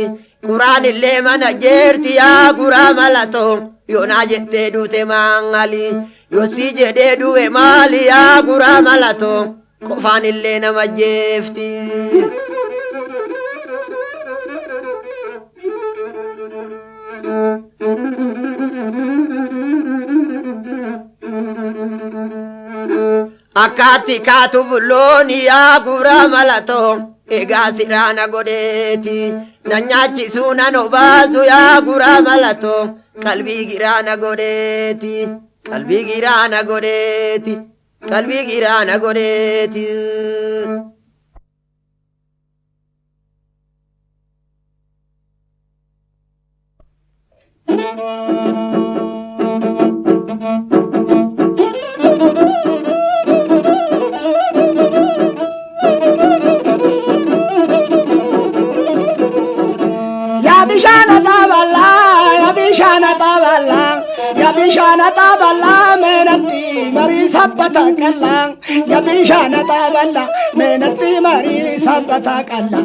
S1: quraan illee mana jeerti yaa guraa malatoo yoo naa jettee duute maangali yoo si jedhee du'e maali yaa guraa malatoo qofaan illee nama jeefti. Akkaatti kaatu bullooni yaa guraa malatoo egaa siraana godheeti na nyaachisuu nan obaasu yaa guraa malatoo qalbii giraana godheeti qalbii giraana godheeti qalbii giraana godheeti.
S2: bishana taballa menatti mari sabbata kalla ya bishana taballa menatti mari sabbata kalla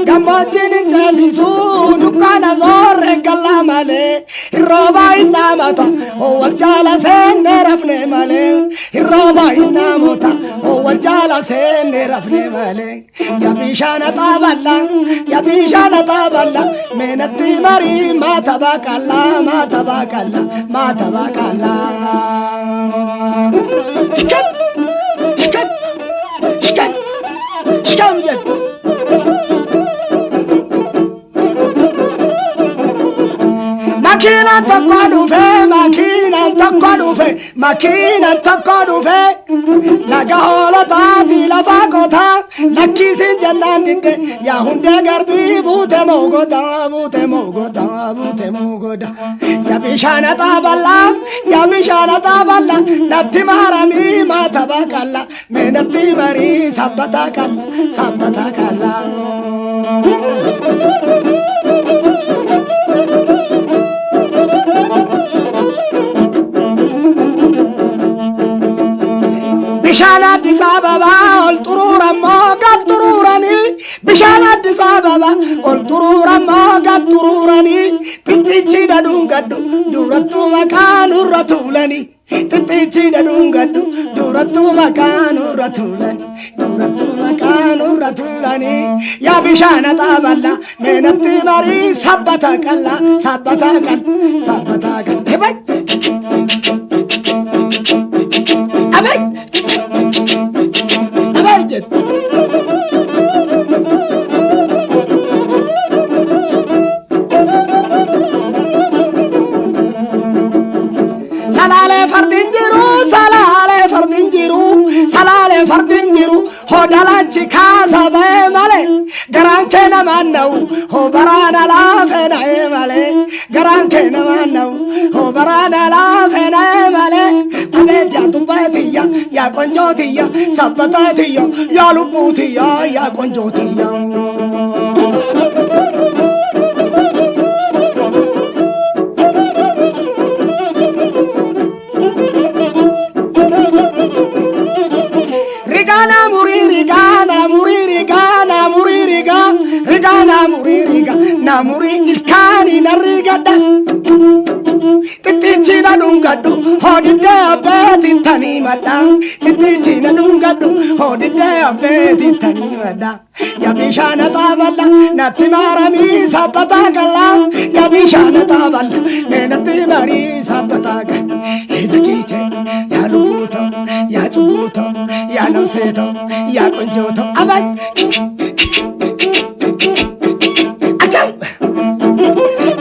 S2: Gammoojjin ceesisu dukkaana zoorre galla malee hirrooba innamata wal jaala seenne rafne malee hirrooba innamota wal jaala seenne rafne malee ya bishaana taaballa meenatti marii maata baaqalla shikam jedhu Makinan tokko dhufe laga hoolotaafi lafa qotaa lakkisin jennaan didde yaa hundee garbii buute moogoda yaa bishaana taaballa natti maaramii maata baaqalla mee natti marii sabbata qalla Bishaan Addis Ababa ol xuruuramoo gad xuruuranii bishaan Addis Ababa ol xuruuramoo gad xuruuranii xixxichi dhadhuun gaddu durattuu maqaan irra tuulanii xixxichi dhadhuun gaddu durattuu maqaan irra tuulanii yaa bishaan taaballa meenatti marii sabbata qalla
S5: Abayjet. Salale fardinjiru, salale fardinjiru, salale fardinjiru. Hodalachi kasa be male, garan kena manau. Ho barana la fena e male, garan kena manau. Ho barana la fena e male. Abet ya tumbatiya, ya konjotiya, sabatatiya, ya lubutiya, ya konjotiya. Rigana muri rigana muri rigana muri riga rigana muri riga na muri ilkani na rigada titichi na dungadu hodide abeti tani madam titichi na dungadu hodide abeti tani madam ya bishana taballa na timarami sabata galla ya bishana taballa na timari sabata galla idakiche ya luto ya chuto ya namseto ya konjoto abay akam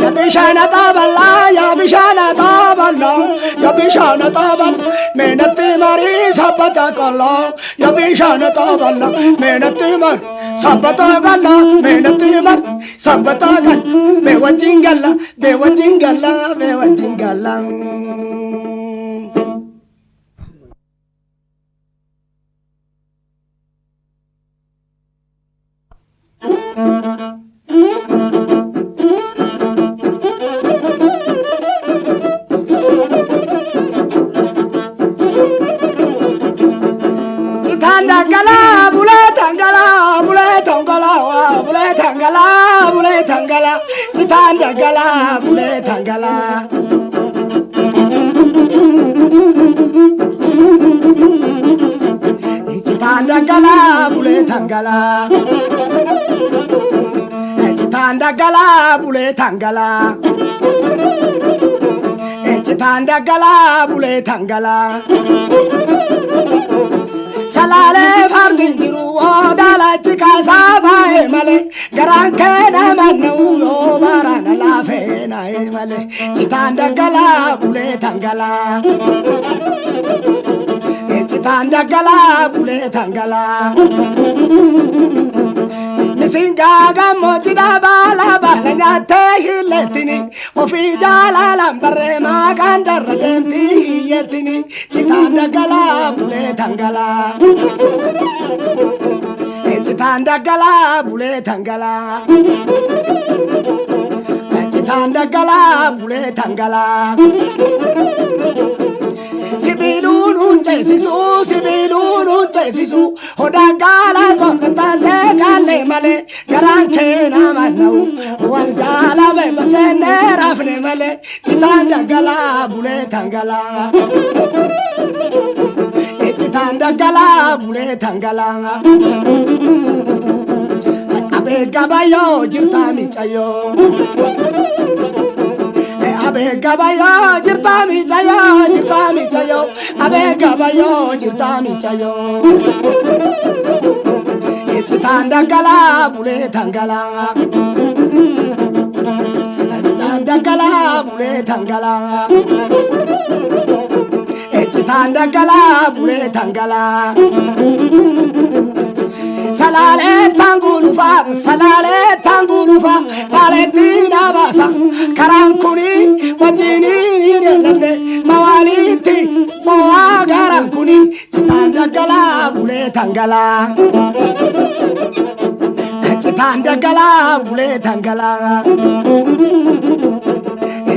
S5: ya bishana taballa ya bishana taballa ya bishana taballa menati mari sabata galla ya bishana taballa menati mar sabata galla menati mar sabata galla me wajingalla me wajingalla me wajingalla. Tangala, bule tangala, bule tangala, bule tangala, bule tangala, tangala, bule tangala. Tangala, bule tangala. Tangala, bule tangala. Tangala, bule tangala. Salale fardinjiru odalachi kasaba emale garan kena manu yo barana la fena emale chitanda gala bule tangala chitanda gala bule tangala Nisinga gamojida bala balanya tehiletini ofi jala lambare magandar demti yetini chitanda gala bule tangala chitanda gala bule tangala chitanda gala bule tangala Sibilunu chesisu Hodagala zonatante gale male Garanke na manau Waljala beba sene rafne male Chitanda gala bule tangala Chitanda gala bule tangala Abe gabayo jirta mi chayo Abe gabayo jirta mi chayo Abe gabayo jirta mi chayo Chitanda gala bule tangala Chitanda gala bule tangala Chitanda gala bule tangala Salale tangulufa Valentina basa Karankuni wajini nirelande Mawaliti moa garankuni Chitanda gala bule tangala Chitanda gala bule tangala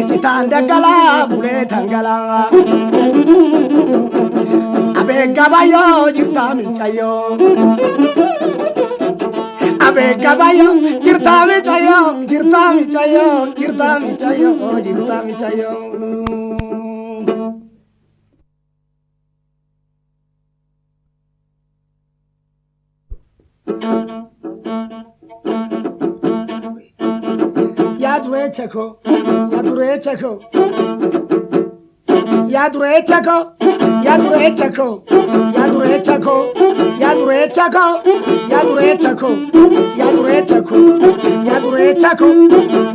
S5: Chitanda gala bule tangala Abe gabayo jirta mi chayo Abe gabayo jirta mi chayo Yadurechako, Yadurechako, Yadurechako, Yadurechako, Yadurechako, Yadurechako,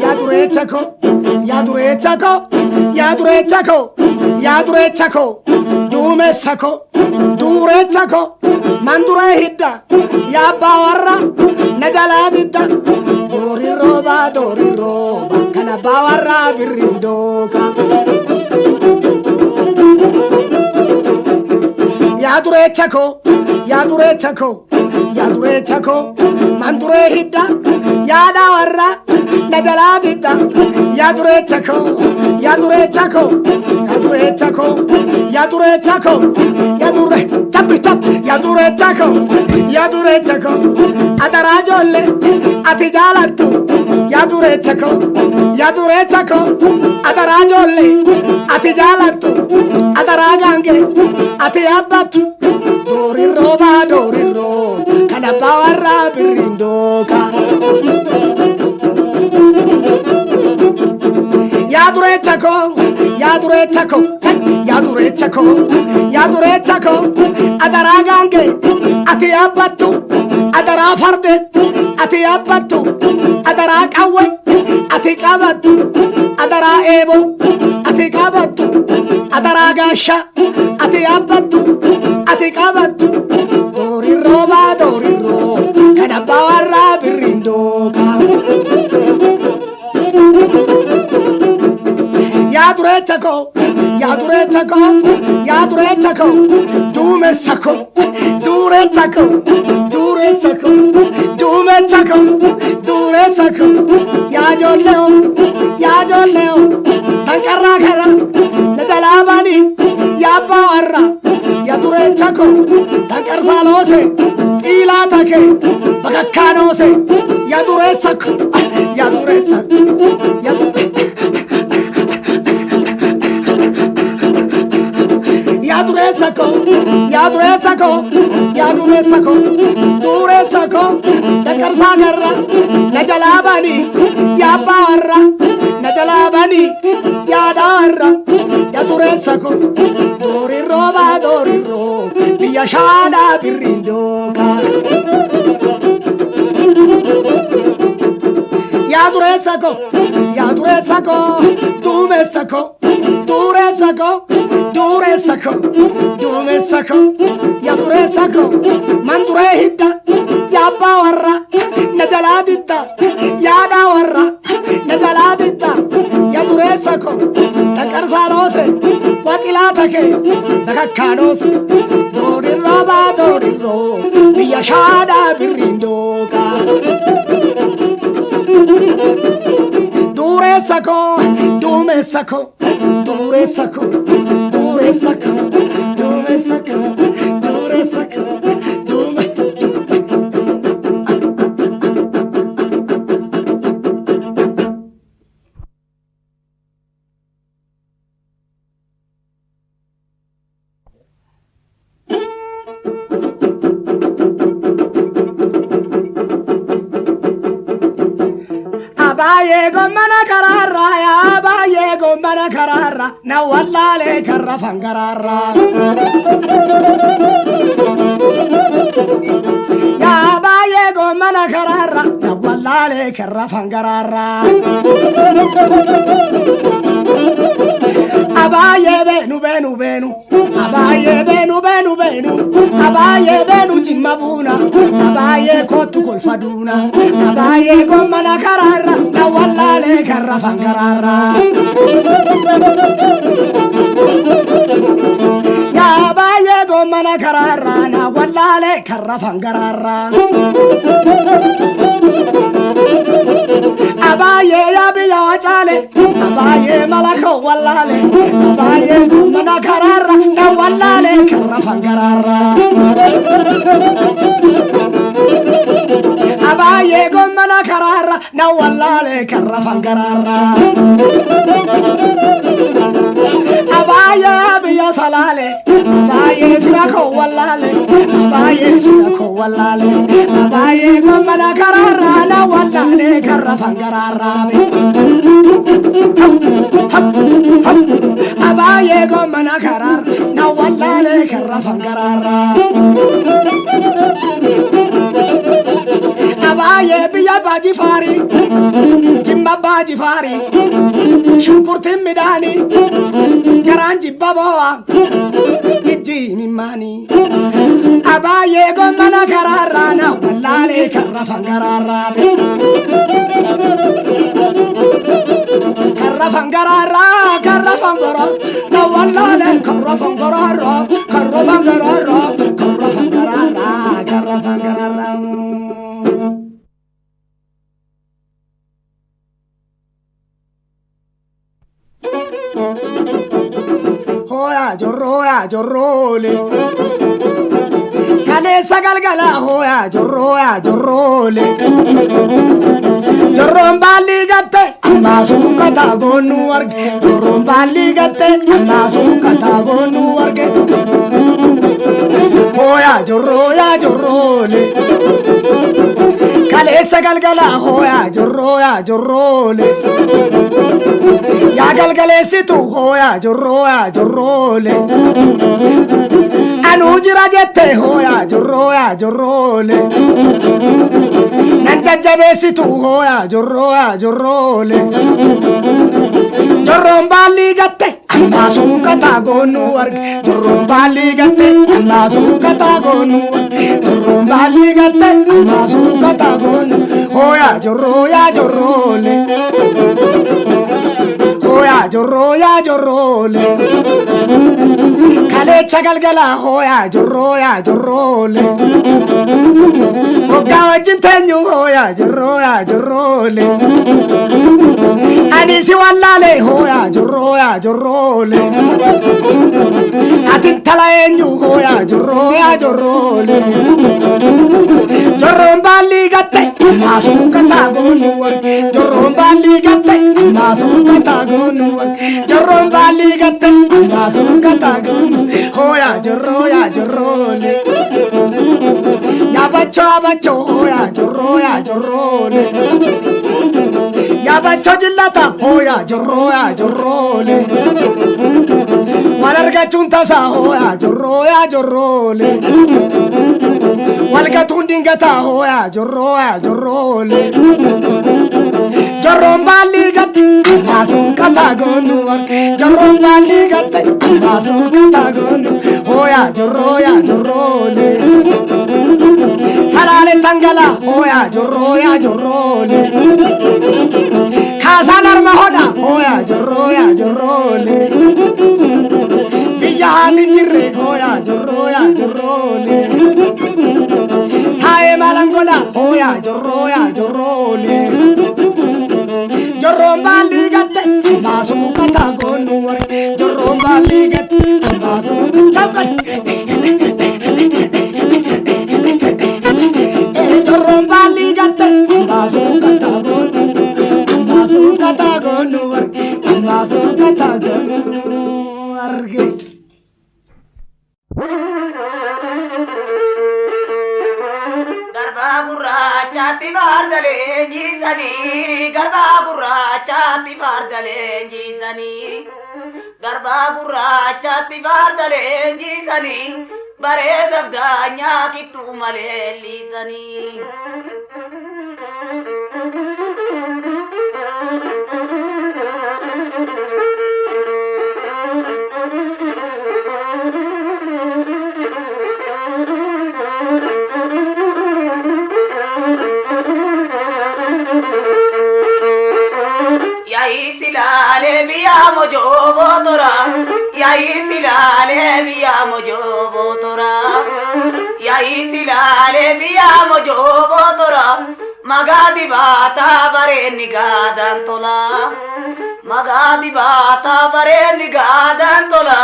S5: Yadurechako, Yadurechako, Yadurechako, Yadurechako, Dumesako, Durechako, Mandure Hidda, Yabawarra, Nadaladita, Dori roba, Kanabawarra Birindoka. Yadurechako, Yadurechako, Yadurechako, Mandure Hidda, Yadawarra, Nadaladita, Yadurechako, Yadurechako, Yadurechako, Yadurechako, Yadure, Chapi Chap, Yadurechako, Yadurechako, Adarajolle, Atijalatu, Yadurechako, Yadurechako, Adarajolle, Atijalatu, Adaragange, Atiabatu, Dori roba, Kanabawarra Birindoka. Yadurechako, Yadurechako, Yadurechako, Yadurechako, Adaragange, Atiabatu, Adarafarde, Atiabatu, Adarakawe, Atikabatu, Adara Ebo, Atikabatu, Adaragasha, Atiabatu, Atikabatu, Dori roba, Kanabawarra Birindoka. Yadurechako, Yadurechako, Yadurechako, Dumesako, Durechako, Duresako, Dumechako, Duresako, Yajoleo, Yajoleo, Tankarakara, Nadalabani, Yabawarra, Yadurechako, Tankarsalose, Ilatake, Bakakanose, Yaduresako, Yaduresako, Yaduresako, Yaduresako, Yaduresako, Duresako, Tankarsagarra, Najalabani, Yabawarra, Najalabani, Yadarra, Yaduresako, Dori roba, Biyashada Birindoka. Yaduresako, Yaduresako, Dumesako, Duresako, Duresako, Dumesako, Yaduresako, Mandure Hidda, Yabawarra, Najaladita, Yadawarra, Najaladita, Yaduresako, Takarsalose, Watilatake, Takakanos, Dori roba, Biyashada Birindoka. Duresako, Dumesako, Duresako, Duresako, Dumesako, Duresako, Abaye gomana karara, ya abaye gomana karara, na wallale karra fangarara. Ya abaye gomana karara, na wallale karra fangarara. Abaye benu, abaye benu, abaye benu jimmabuna, abaye kotu kolfaduna, abaye gomana karara, na wallale karra fangarara. Ya abaye gomana karara, na wallale karra fangarara. Abaye yabiya wachale, abaye malako wallale, abaye gomana karara, na wallale karra fangarara. Abaye gomana karara, na wallale karra fangarara. Abaye abiya salale, abaye firako wallale abaye firako wallale abaye gomana karara na wallale karra fangarara abaye gomana karar na wallale karra fangarara abaye biya baji fari jimba baji fari shunkurti midani garanji baboa iji mimani abaye gomana karara na wallale karra fangarara karra fangarara karra fangoro na wallale karra fangororo karra fangororo karra fangarara karra fangarara hoya jorrole kale sagal gala hoya jorrole jorron bali gatte amma suka ta gonu warge jorron bali gatte amma suka ta gonu warge hoya jorrole kale sagal gala hoya jorrole ya galgale situ hoya jorrole anu jira jette hoya jorrole nan jajjabe situ hoya jorrole jorron bali gatte amma suka ta gonu warge jorron bali gatte amma suka ta gonu jorron bali gatte amma suka ta gonu hoya jorrole hoya jorrole kale chagalgala hoya jorrole oga wajintenyu hoya jorrole ani si wallale hoya jorrole atin talaenyu hoya jorrole jorron bali gatte masuka tagonu jorron bali gatte masuka tagonu jorron bali gatte masuka tagonu hoya jorrole ya bacho hoya jorrole ya bacho jillata hoya jorrole walarga chunta sa hoya jorrole walga tundingata hoya jorrole jorron bali gatte masuka tagonu jorron bali gatte masuka tagonu hoya jorrole salale tangala hoya jorrole kasanar mahoda hoya jorrole biya hatin jirre hoya jorrole hae malangola hoya jorrole jorron bali gatte masuka tagonu jorron bali gatte masuka chakal jorron bali gatte masuka tagonu arge
S2: garba gurraachatti baardale njiisanii garba gurraachatti baardale njiisanii garba gurraachatti baardale njiisanii bareedaaf daanyaa kittuu malee liisanii. silale biya mojo botora yayi silale biya mojo botora yayi silale biya mojo botora magadi bata bare nigadan tola magadi bata bare nigadan tola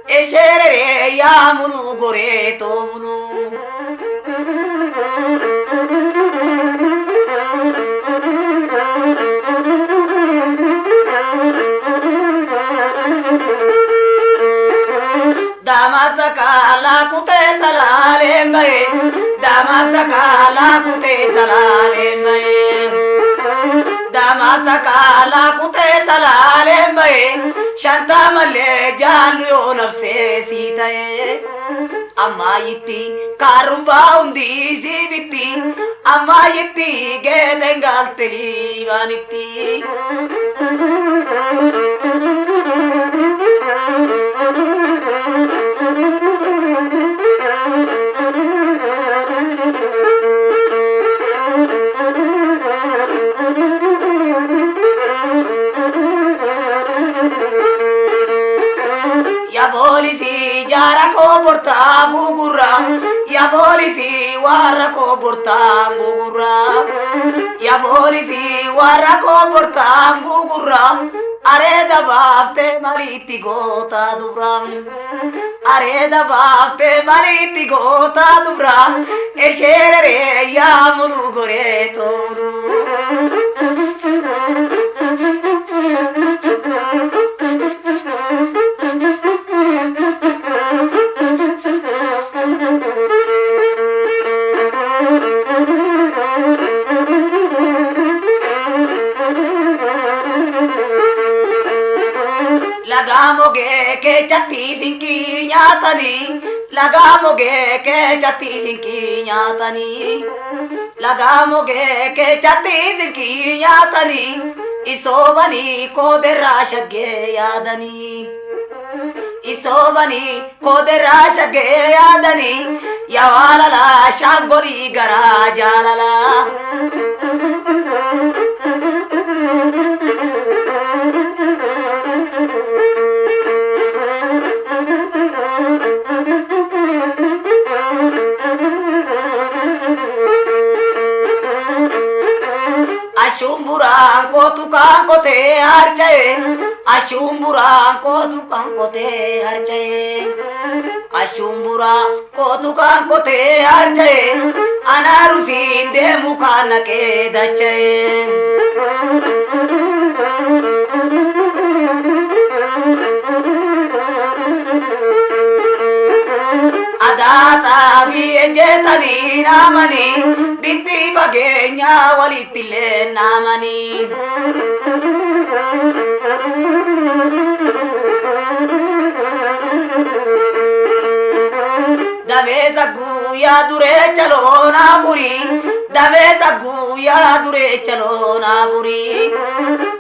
S2: eshere ya munu gore to munu damasaka la kute salale mai damasaka la kute salale mai damasaka la kute salale mai shanta malle jalu nafse sitaye amma yitti karumba undi sibiti amma yitti gedengal teli vanitti ya polisi jara ko porta gugurra ya polisi warra ko porta gugurra ya polisi warra ko porta gugurra are da bafte maliti gota dubram are da bafte maliti gota dubram e shere ya mulu gore toru लगामोगे के चत्ती सिंकी न्यातनी लगामोगे के चत्ती सिंकी न्यातनी लगामोगे के चत्ती सिंकी न्यातनी इसोबनी को देराशगे यादनी इसोबनी को देराशगे यादनी यवालला शागोरी गरा जालला Ashumburan ko tukang ko te harchaye Ashumburan ko tukang ko te harchaye Ashumburan ko tukang ko te harchaye Anarusin de mukana ke dachaye Adata vijetani namani Bitti bagenya walitile namani Dave saggu ya dure chalo na buri Dave saggu ya dure chalo na buri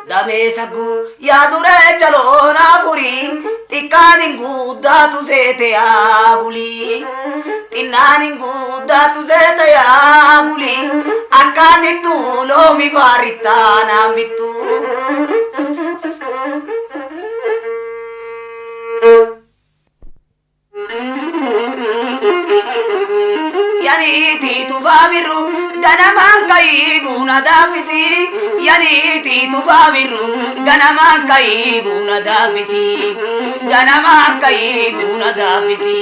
S2: Dave saggu ya dure chalo na buri Tikkaningu datu se te aguli Tinnaningu datu se te aguli Akkanitu lo mi varita namitu Yani ti tu babiru ganamankai buna davisi Yani ti tu babiru ganamankai buna davisi ganamankai buna davisi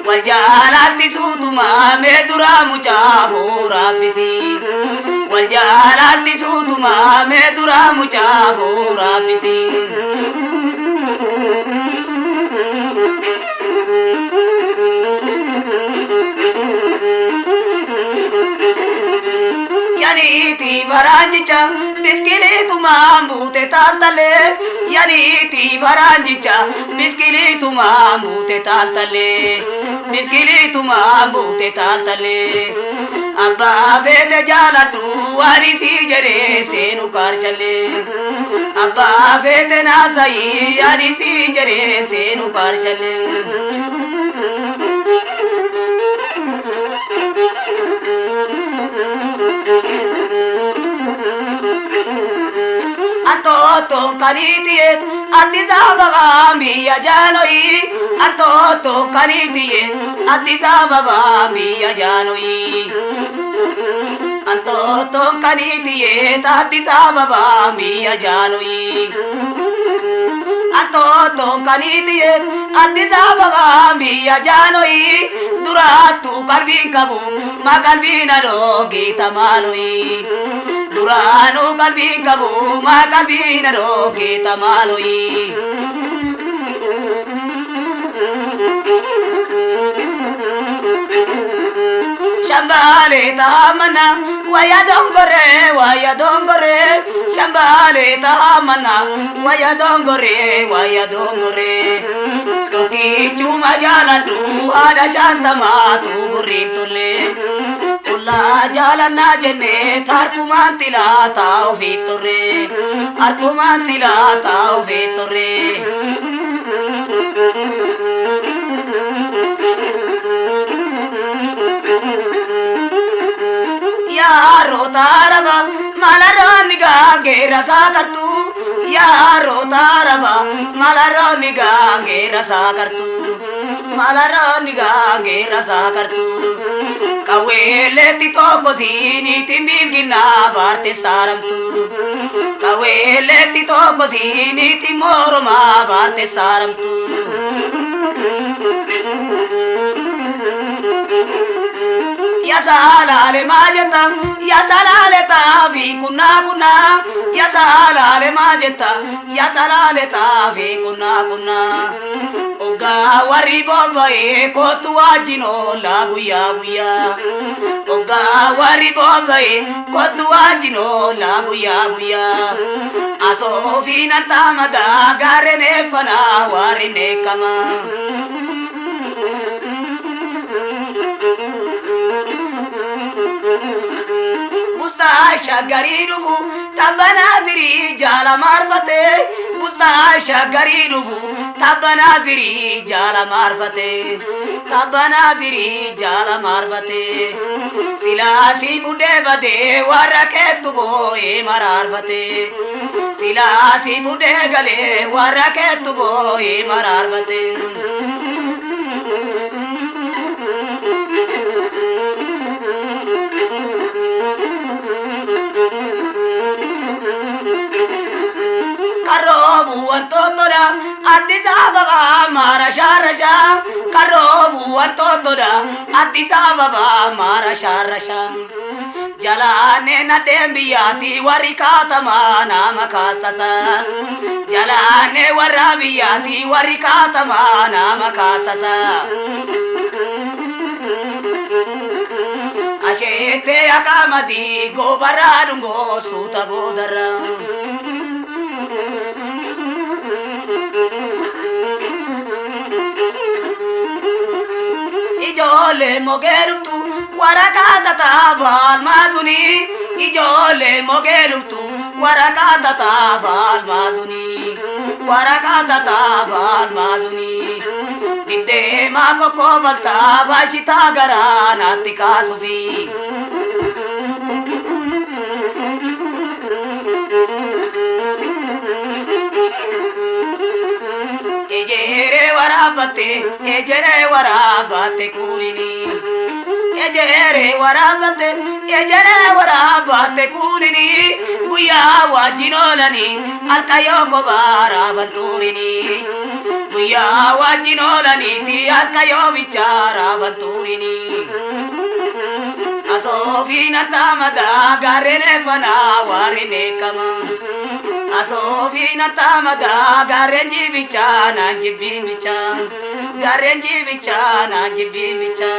S2: Waljalati sutuma medura mucha borafisi Waljalati sutuma medura mucha borafisi Yaniti varanjicha biskili tumambute taltale Yaniti varanjicha biskili tumambute taltale biskili tumambute taltale Abba bete jalatu warisi jare senu karchale Abba bete nasai warisi jare senu karchale Antoto kanitiet atisa baba miya janoi Antoto kanitiet atisa baba miya janoi Antoto kanitiet atisa baba miya janoi Antoto kanitiet atisa baba miya janoi Duratu kalbi kabu makalbi naro gita maloi Duranu kalbi kabu makalbi naro gita maloi Shambale tamana waya dongore Shambale tamana waya dongore Toki chuma jala du ada shantama tu gurin tulle Ulla jala na jene tharkumantila tau vitore Arkumantila tau vitore Yaro taraba malaroni gange rasa kartu Yaro taraba malaroni gange rasa kartu Malaroni gange rasa kartu Kawele tito kozini timbirgina barte saramtu Kawele tito kozini timoroma barte saramtu Ya salale majeta ya salale tavi kuna ya salale majeta ya salale tavi kuna Oga wari bobae ko tu ajino la guya Oga wari bobae ko tu ajino la guya Aso fina tamada garene fana warine kama Mustasha garirubu tabanaziri jala marfate Mustasha garirubu tabanaziri jala marfate Silasi bude bade waraketu boye mararfate Silasi bude gale waraketu boye mararfate Karobu antotora Addis Ababa marasharasha Karobu antotora Addis Ababa marasharasha Jalane na dembiyati warikatama nama kasasa Jalane warabiyati warikatama nama kasasa Ashete akamadi gobaradungo suta bodara Ijole mogerutu warakata tabal mazuni Ijole mogerutu warakata tabal mazuni Dibde mako kovalta bashita garana tika sufi Ejere warabate kulini Ejere warabate kulini Guya wajinolani alkayoko barabanturini Guya wajinolani ti alkayo vichara banturini Asofina tamada garene fana warine kama Asofina tamada garenji vichana jibimicha Garenji vichana jibimicha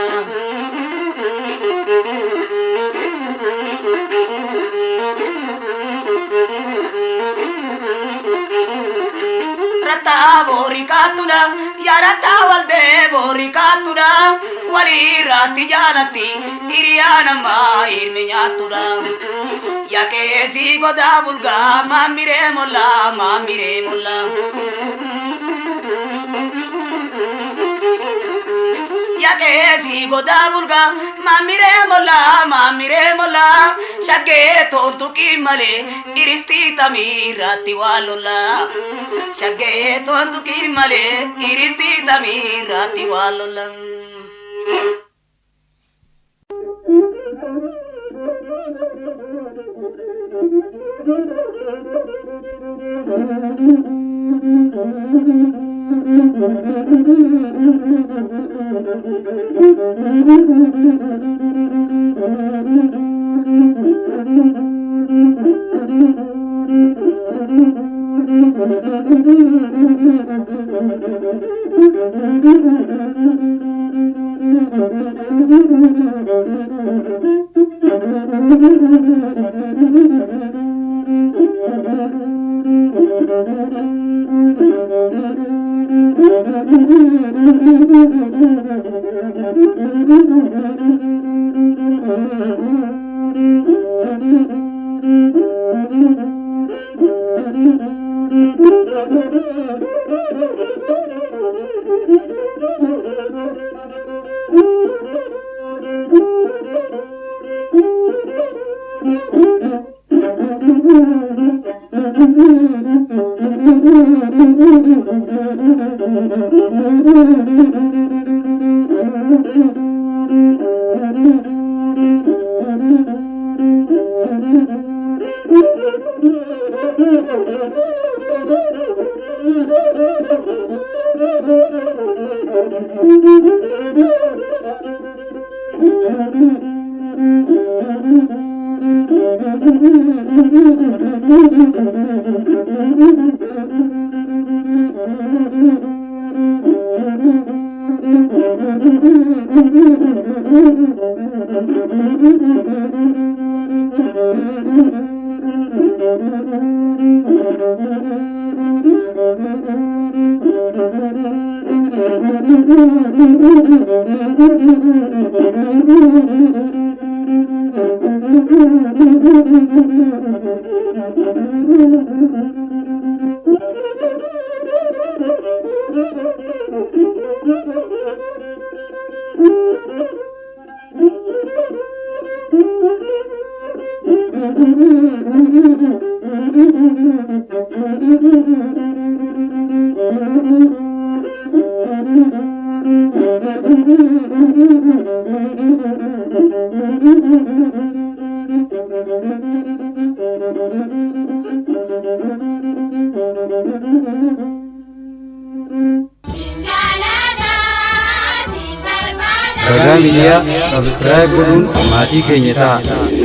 S2: Rata borikatuna ya rata walde borikatuna wali rati janati iriyana ma irminyatuna ya kesi goda bulga mamire molla Ya kesi goda bulga mamire molla shage tontu kimale iristi tamirati walola shage tontu kimale iristi tamirati walola
S8: Ragaa Miidiyaa Subscribe godhuun maatii keenya ta'a.